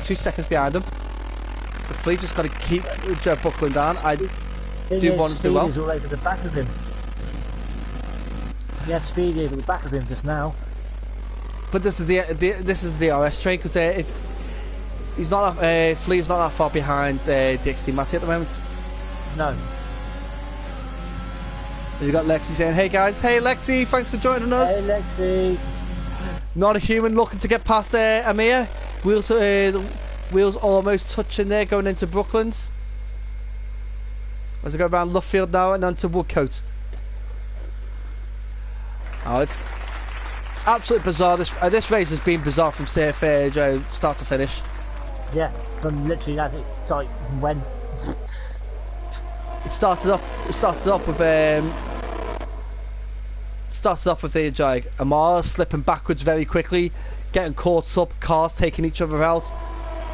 2 seconds behind him. So Flea just got to keep buckling down. I do want him to do well. Speedy's all over the back of him. Yeah, Speedy over the back of him just now. But this is the RS train because if he's not Flea's not that far behind DXT Matty at the moment. No. You got Lexi saying, "Hey guys, hey Lexi, thanks for joining us." Hey Lexi. Not a human looking to get past Amir. Wheels almost touching there, going into Brooklands. As I go around Luffield now and onto Woodcote. Oh, it's absolutely bizarre. This race has been bizarre from start to finish. Yeah, from literally as it like when. It started off with Amar slipping backwards very quickly, getting caught up, cars taking each other out.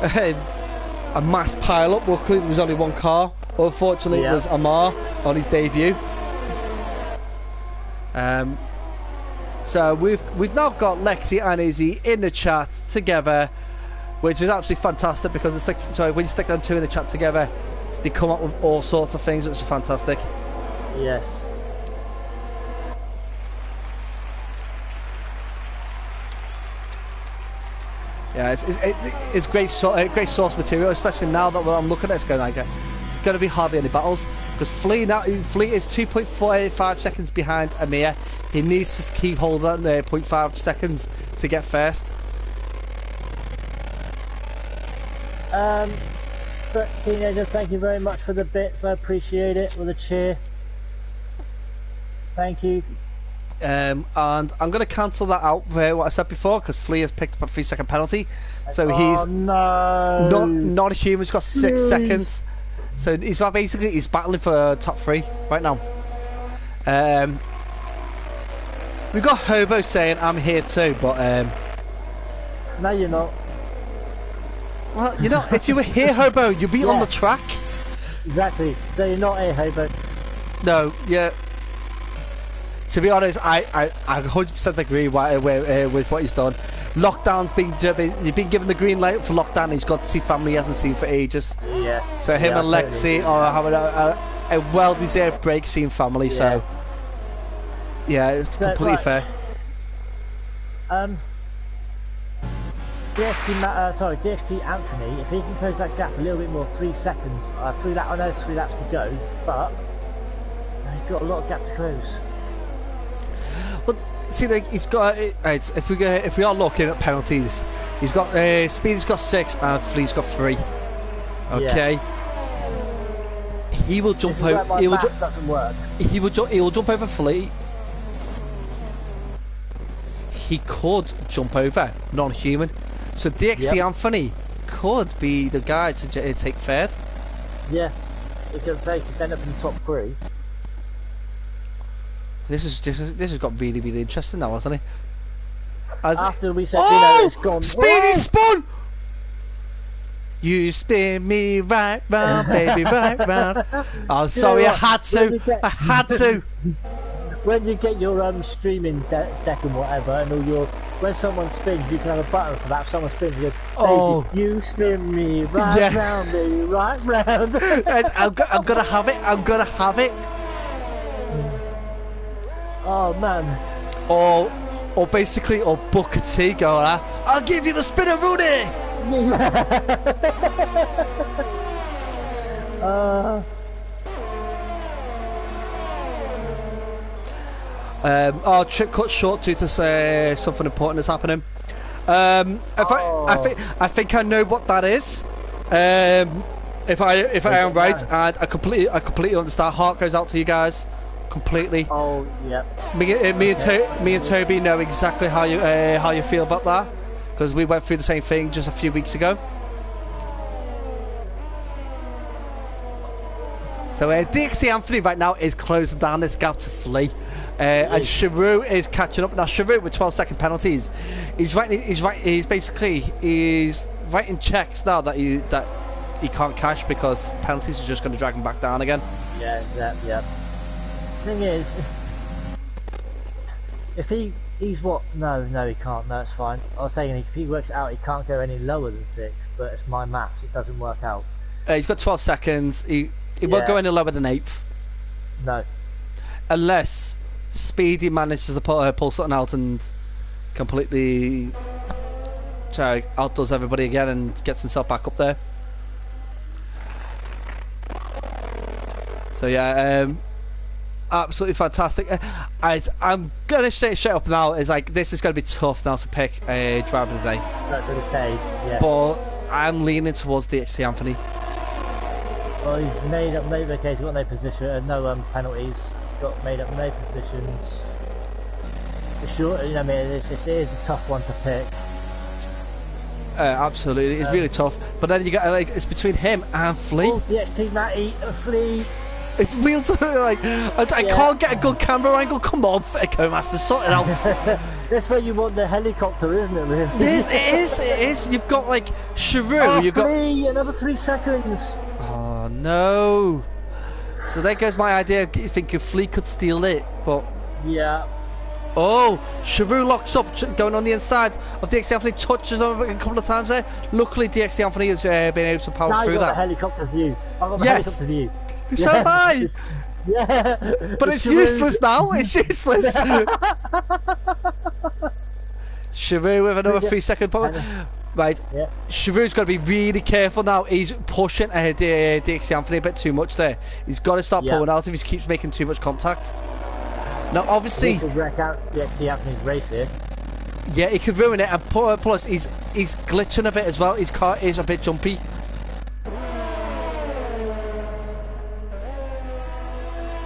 A mass pile up. Luckily there was only one car. Unfortunately, it was Amar on his debut. So we've now got Lexi and Izzy in the chat together, which is absolutely fantastic because when you stick them two in the chat together, they come up with all sorts of things. It's fantastic. Yes. Yeah, it's great source material, especially now that I'm looking at it, it's going to be hardly any battles because Flea is 2.45 seconds behind Amir. He needs to keep holding on 0.5 seconds to get first. But teenager, thank you very much for the bits. I appreciate it with a cheer. Thank you. And I'm going to cancel that out what I said before because Flea has picked up a 3-second penalty, so he's not a human. He's got 6 seconds, so he's battling for top 3 right now. We've got Hobo saying I'm here too, but no, you're not. Well, you know, if you were here, Hobo, you'd be on the track. Exactly. So you're not here, Hobo. No, yeah. To be honest, I 100% agree with what he's done. Lockdown's been given the green light for lockdown. He's got to see family he hasn't seen for ages. Yeah. So him and Lexi are having a well-deserved break seeing family. Yeah. So yeah, it's completely fair. DXT Anthony, if he can close that gap a little bit more, 3 seconds, I know there's 3 laps to go, but he's got a lot of gap to close. Well, see, like he's got. If we are looking at penalties, he's got Speedy's got 6 and Flea's got 3. Okay. Yeah. He will jump over. He will jump over Flea. He could jump over non-human. So DXT Anthony could be the guy to take third. Yeah, he could end up in the top 3. This has got really, really interesting now, hasn't it? After we said it's gone. Speedy spun! You spin me right round, baby, right round. Oh, sorry, I had to. When you get your streaming deck and whatever, and when someone spins, you can have a button for that. If someone spins, you goes, you spin me right round, baby, right round. I'm gonna have it. Oh man. Or basically, Booker T going, I'll give you the spinner, Rooney. Trip cut short due to something important is happening. I think I know what that is. If I am right, and I completely understand. Heart goes out to you guys, completely. Oh yeah. Me and Toby know exactly how you feel about that, because we went through the same thing just a few weeks ago. So DXT Anthony right now is closing down this gap to Flea, and Sharu is catching up now. Sharu with 12-second penalties. He's writing checks now that he can't cash because penalties are just going to drag him back down again. Yeah. Thing is, if he's what? No, he can't. No, it's fine. I was saying if he works it out, he can't go any lower than 6. But it's my maths. It doesn't work out. He's got 12 seconds. He won't go any lower than 8th. No. Unless Speedy manages to pull something out and completely outdoes everybody again and gets himself back up there. So yeah, absolutely fantastic. I'm gonna say it straight up now, is like this is gonna be tough now to pick a driver today. Yeah. But I'm leaning towards DXT Anthony. Well, he's made up no case. He's got no position, no penalties. He's got made up no positions. Sure, you know, I mean, it is a tough one to pick. Absolutely, it's really tough. But then you got it's between him and Flea. Oh, DXT Matty, Flea. It's real I can't get a good camera angle. Come on, Ecomaster, sort it out. That's where you want the helicopter, isn't it, really? It is. You've got like Sharu. You've got another 3 seconds. Oh no! So there goes my idea of thinking Flea could steal it, but yeah. Oh, Sharu locks up, going on the inside of DXT Anthony, touches over a couple of times there. Luckily, DXT Anthony has been able to power through that. Helicopter view. I've got the helicopter view. So am I. Yeah. But it's useless now. It's useless. Sharu with another 3-second point. Right, yeah. Sharu's got to be really careful now. He's pushing ahead DXT Anthony a bit too much there. He's got to start pulling out if he keeps making too much contact. Now, obviously, he could wreck out DXT Anthony's race here. Yeah, he could ruin it, and plus he's glitching a bit as well. His car is a bit jumpy.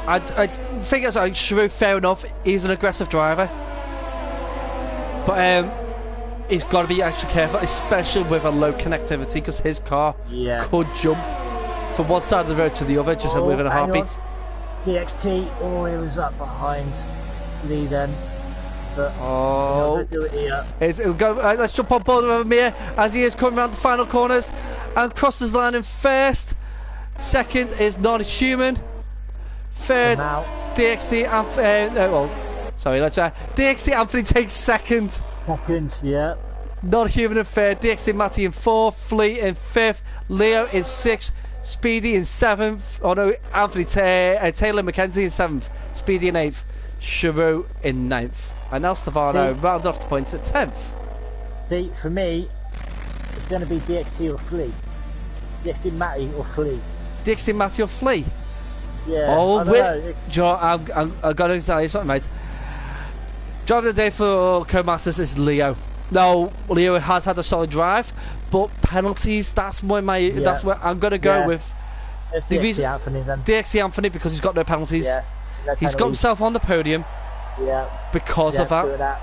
I think it's like Sharu, fair enough. He's an aggressive driver, but he's got to be extra careful, especially with a low connectivity, because his car could jump from one side of the road to the other just within a heartbeat. DXT, he was up behind Lee then. But do it here. Let's jump on board with him here as he is coming around the final corners and crosses the line in first. Second is non-human. Third, DXT and Sorry, let's DXT Anthony takes second. Second, yeah. Non-human in third, DXT Matty in fourth, Flea in fifth, Leo in sixth, Speedy in seventh. Oh no, Anthony Taylor McKenzie in seventh, Speedy in eighth, Sharu in ninth, and now Stefano rounded off the points at 10th. See, for me, it's going to be DXT or Flea. DXT Matty or Flea. DXT Matty or Flea? Yeah. Oh, I don't know. Joe, I'm going to tell you something, mate. Driver of the day for Co-Masters is Leo. No, Leo has had a solid drive, but penalties, that's where that's where I'm going to go with. It's DXT Anthony then. DXT Anthony, because he's got no penalties. Yeah, no he's got himself on the podium. Yeah. Because of that.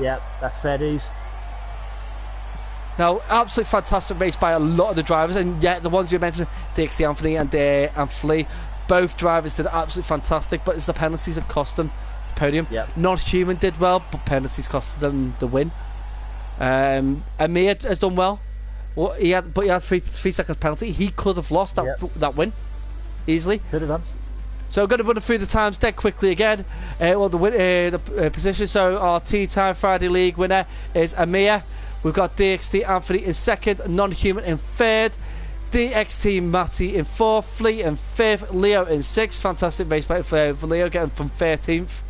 Yeah, that's fair dues. Now, absolutely fantastic race by a lot of the drivers, and yet the ones you mentioned, DXT Anthony and Flea, both drivers did absolutely fantastic, but it's the penalties that cost them the podium. Yep. Non-human did well, but penalties cost them the win. Amir has done well. He had 3 seconds penalty. He could have lost that win easily. Could have done. So I'm going to run through the times dead quickly again. The position. So our TeaTime Friday League winner is Amir. We've got DXT Anthony in second, Non-Human in third, DXT Matty in fourth, Flea in fifth, Leo in sixth. Fantastic race for Leo, getting from 13th.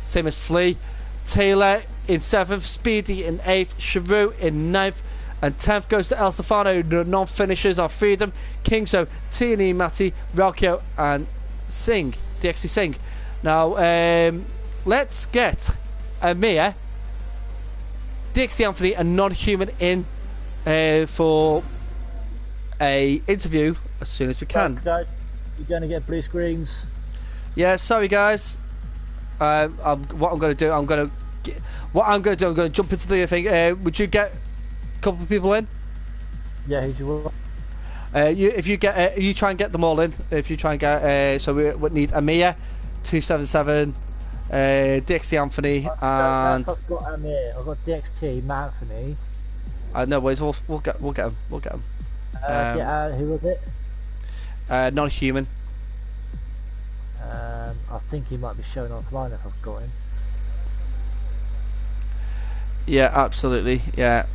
Same as Flea. Taylor in 7th, Speedy in 8th, Sharu in 9th, and 10th goes to El Stefano. Non-finishers are Freedom, Kingso, T&E Matty, Ralkio and DXT Singh. Now let's get Amir, DXT Anthony and Non-Human in for a interview as soon as we can. Guys, you're going to get blue screens. Yeah, sorry guys. What I'm going to do, I'm going to jump into the thing. Would you get a couple of people in? Yeah, who'd you want? You try and get them all in. If you try and get, so we would need Amir, 277, DXT Anthony, and I've got Amir. I've got DXT Anthony. No worries, we'll get him. Who was it? Non-human. I think he might be showing offline if I've got him. Yeah, absolutely. Yeah.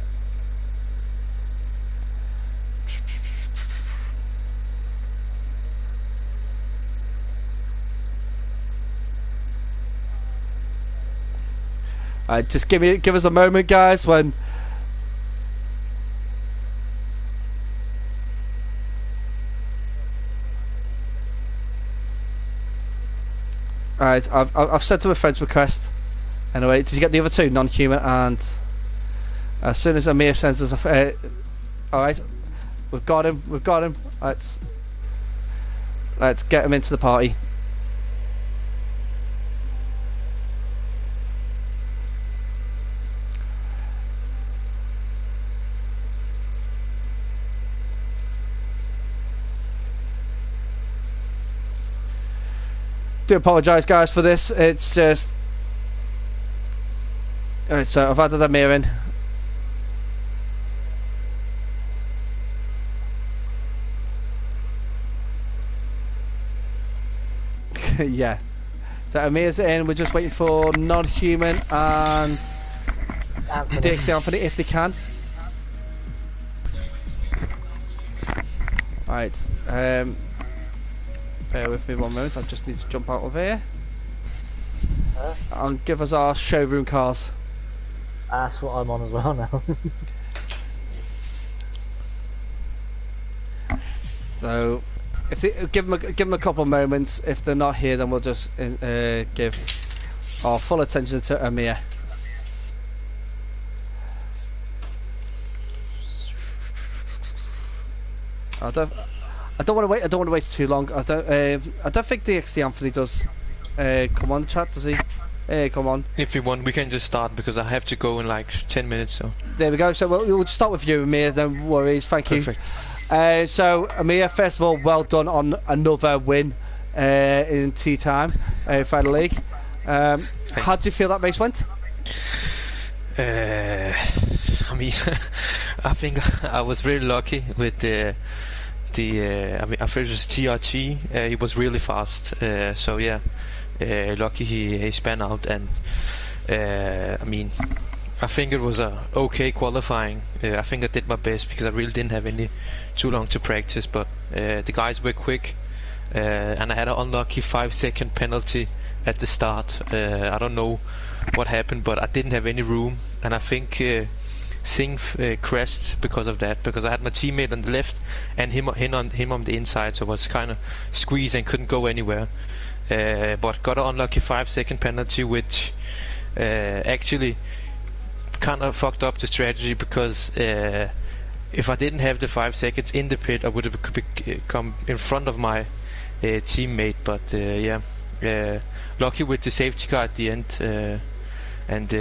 Just give us a moment, guys. When alright, I've sent him a friend's request. Anyway, did you get the other two, Non-Human and as soon as Amir sends us a alright, we've got him. Let's get him into the party. Do apologise guys for this, it's just alright, so I've added Amir in. Yeah, so Amir's in, we're just waiting for Non-Human and DXT Anthony if they can. Alright, bear with me one moment, I just need to jump out of here and give us our showroom cars. That's what I'm on as well now. So if they, give them a couple of moments. If they're not here, then we'll just give our full attention to Amir. I don't want to wait. I don't want to wait too long. I don't think DXT Anthony does. Come on, chat. Does he? Come on. If you want, we can just start because I have to go in like 10 minutes. So there we go. So we'll start with you, Amir. No worries. Thank you. So Amir, first of all, well done on another win in TeaTime Friday League. How do you feel that race went? I mean, I think I was really lucky with the I mean, I felt it was TRT. He was really fast. So yeah, lucky he span out, and I mean, I think it was a okay qualifying. I think I did my best because I really didn't have any too long to practice. But the guys were quick, and I had an unlucky 5-second penalty at the start. I don't know what happened, but I didn't have any room, and I think Singh crashed because of that, because I had my teammate on the left and him on the inside, so I was kind of squeezed and couldn't go anywhere. But got an unlucky 5-second penalty, which actually kind of fucked up the strategy, because if I didn't have the 5 seconds in the pit, I would have come in front of my teammate. But yeah, lucky with the safety car at the end, and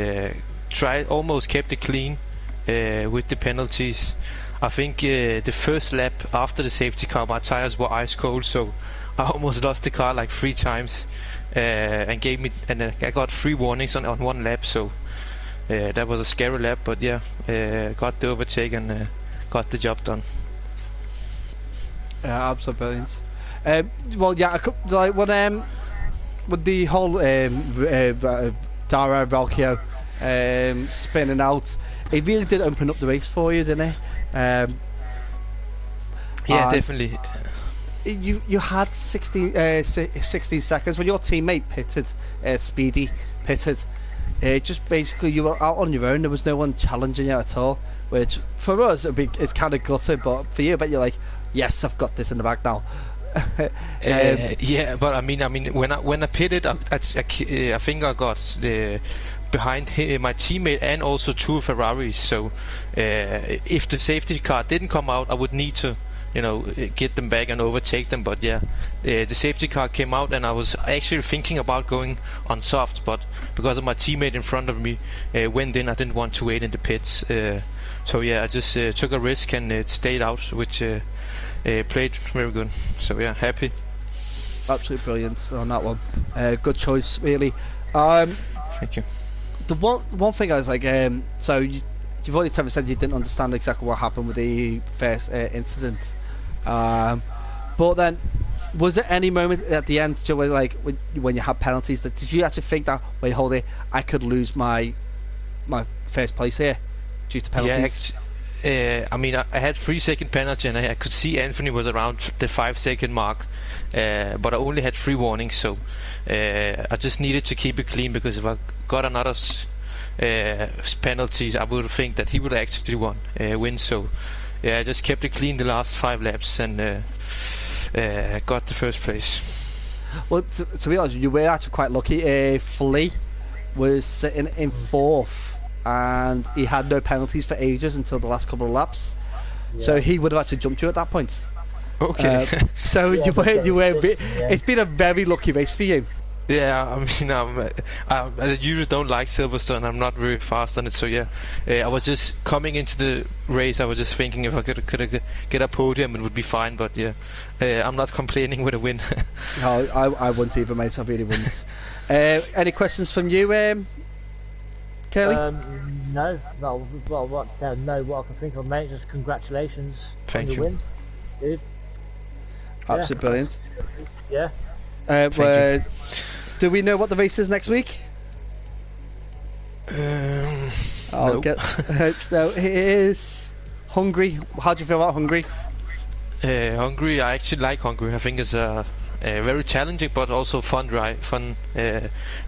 almost kept it clean with the penalties. I think the first lap after the safety car, my tires were ice cold, so I almost lost the car like 3 times, and I got 3 warnings on one lap. So that was a scary lap, but yeah, got the overtake and got the job done. Yeah, absolutely brilliant. Well, yeah, like when with the whole Dara Valkio spinning out, it really did open up the race for you, didn't it? Yeah, definitely. You had 16 seconds when your teammate pitted, Speedy pitted. Just basically you were out on your own. There was no one challenging you at all. Which for us it's kind of gutted, but for you, I bet you're like, yes, I've got this in the bag now. Yeah, but I mean, when I pitted, I think I got behind my teammate and also 2 Ferraris. So if the safety car didn't come out, I would need to, get them back and overtake them. But yeah, the safety car came out, and I was actually thinking about going on soft, but because of my teammate in front of me went in, I didn't want to wait in the pits. So yeah, I just took a risk and stayed out, which played very good. So yeah, happy. Absolutely brilliant on that one. Good choice, really. Thank you. The one thing I was like, so you've already said you didn't understand exactly what happened with the first incident, but then was there any moment at the end, where, like when you had penalties, that did you actually think that, wait, hold it, I could lose my first place here due to penalties? Yeah, I mean, I had 3-second penalty, and I could see Anthony was around the 5-second mark, but I only had 3 warnings, so I just needed to keep it clean, because if I got another penalties, I would think that he would actually win. So yeah, I just kept it clean the last 5 laps and got the first place. Well, to be honest, you were actually quite lucky. Flea was sitting in 4th, and he had no penalties for ages until the last couple of laps. Yeah. So he would have actually jumped you at that point. Okay. So yeah, you were. It's been a very lucky race for you. Yeah, I mean, I usually don't like Silverstone. I'm not very fast on it, so yeah. I was just coming into the race. I was just thinking if I could get a podium, it would be fine. But yeah, I'm not complaining with a win. No, I wouldn't either, mate. I really wouldn't. Any questions from you, Kelly? No. What I can think of, mate. Just congratulations on your win, dude. Absolutely brilliant. Yeah. Do we know what the race is next week? No. So it is Hungary. How do you feel about Hungary? Hungary, I actually like Hungary. I think it's a very challenging but also fun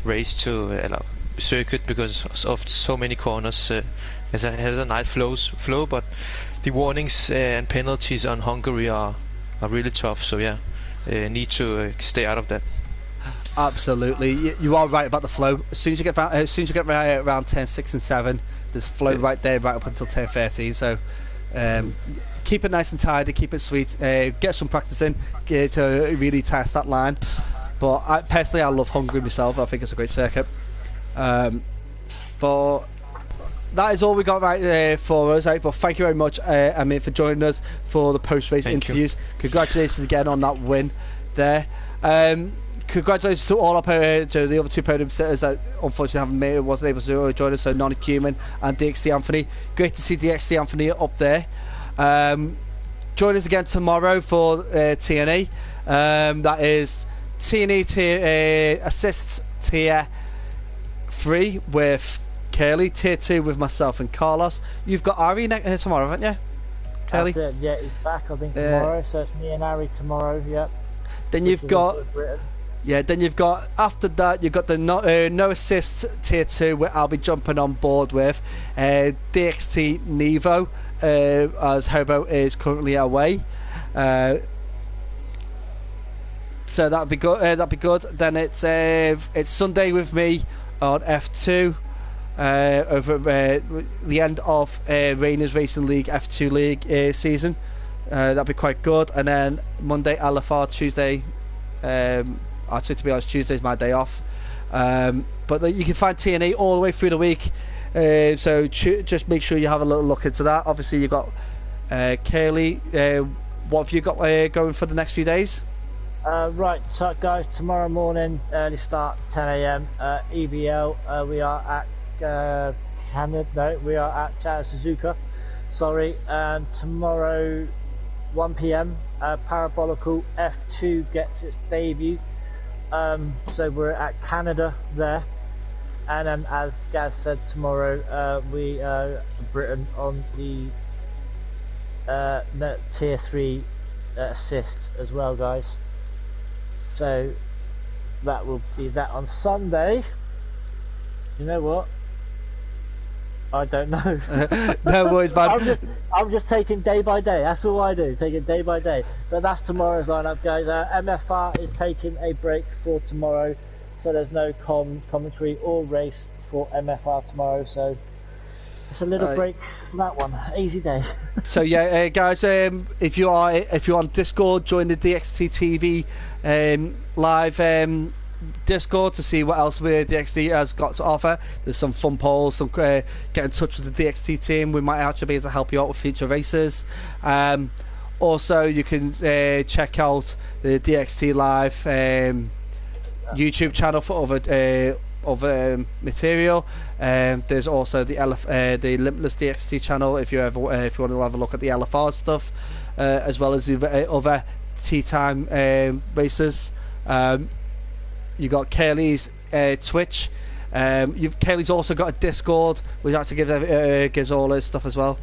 race to circuit, because of so many corners. It has a nice flow, but the warnings and penalties on Hungary are really tough. So yeah, need to stay out of that. Absolutely, you are right about the flow. As soon as you get around turn 6 and 7, there's flow right there, right up until turn 13. So keep it nice and tidy, keep it sweet. Get some practice in to really test that line. But I love Hungary myself. I think it's a great circuit. But that is all we got right for us. Right? But thank you very much, Amir, for joining us for the post-race interviews. Congratulations again on that win there. Congratulations to all to the other 2 podium sitters that unfortunately wasn't able to join us, so Noni Cumin and DXT Anthony. Great to see DXT Anthony up there. join us again tomorrow for TNE. That is TNE tier, assists tier 3 with Curly, tier 2 with myself and Carlos. You've got Ari tomorrow, haven't you, Curly? That's it, yeah, he's back I think tomorrow, so it's me and Ari tomorrow, yep. Then you've got... Yeah, then you've got, after that, you've got the no assists tier 2, where I'll be jumping on board with DXT Nevo, as Hobo is currently away. So that'd be good. Then it's Sunday with me on F2 over the end of Rainers Racing League F2 League season. That'd be quite good. And then Monday LFR, Tuesday. Actually, to be honest, Tuesday's my day off. But you can find TNA all the way through the week. So just make sure you have a little look into that. Obviously, you've got Kaylee. What have you got going for the next few days? Right, so guys, tomorrow morning, early start, 10 AM, EBL. We are at Canada. No, we are at Suzuka. Sorry. And tomorrow, 1 PM, Parabolical F2 gets its debut. So we're at Canada there, and then as Gaz said, tomorrow we Britain on the tier 3 assists as well, guys. So that will be that on Sunday. You know what? I don't know. No worries, man. I'm just taking day by day. That's all I do, taking day by day. But that's tomorrow's lineup, guys. MFR is taking a break for tomorrow, so there's no commentary or race for MFR tomorrow. So it's a little break for that one. Easy day. So yeah, guys, if you're on Discord, join the DXT TV live Discord to see what else DXT has got to offer. There's some fun polls, some get in touch with the DXT team. We might actually be able to help you out with future races. Also, you can check out the DXT Live YouTube channel for other material. There's also the Limitless DXT channel if you want to have a look at the LFR stuff, as well as the other TeaTime races. You got Kaylee's Twitch. Kaylee's also got a Discord, which actually gives all his stuff as well.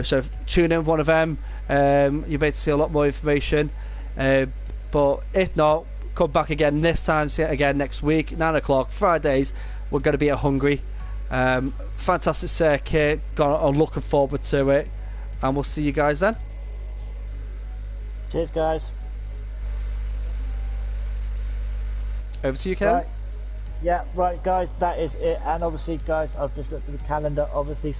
So tune in with one of them. You'll be able to see a lot more information. But if not, come back again this time. See it again next week, 9 o'clock Fridays. We're going to be at Hungary. Fantastic circuit. I'm looking forward to it, and we'll see you guys then. Cheers, guys. Over to you, Kelly. Right. Yeah, right, guys, that is it. And obviously, guys, I've just looked at the calendar. Obviously,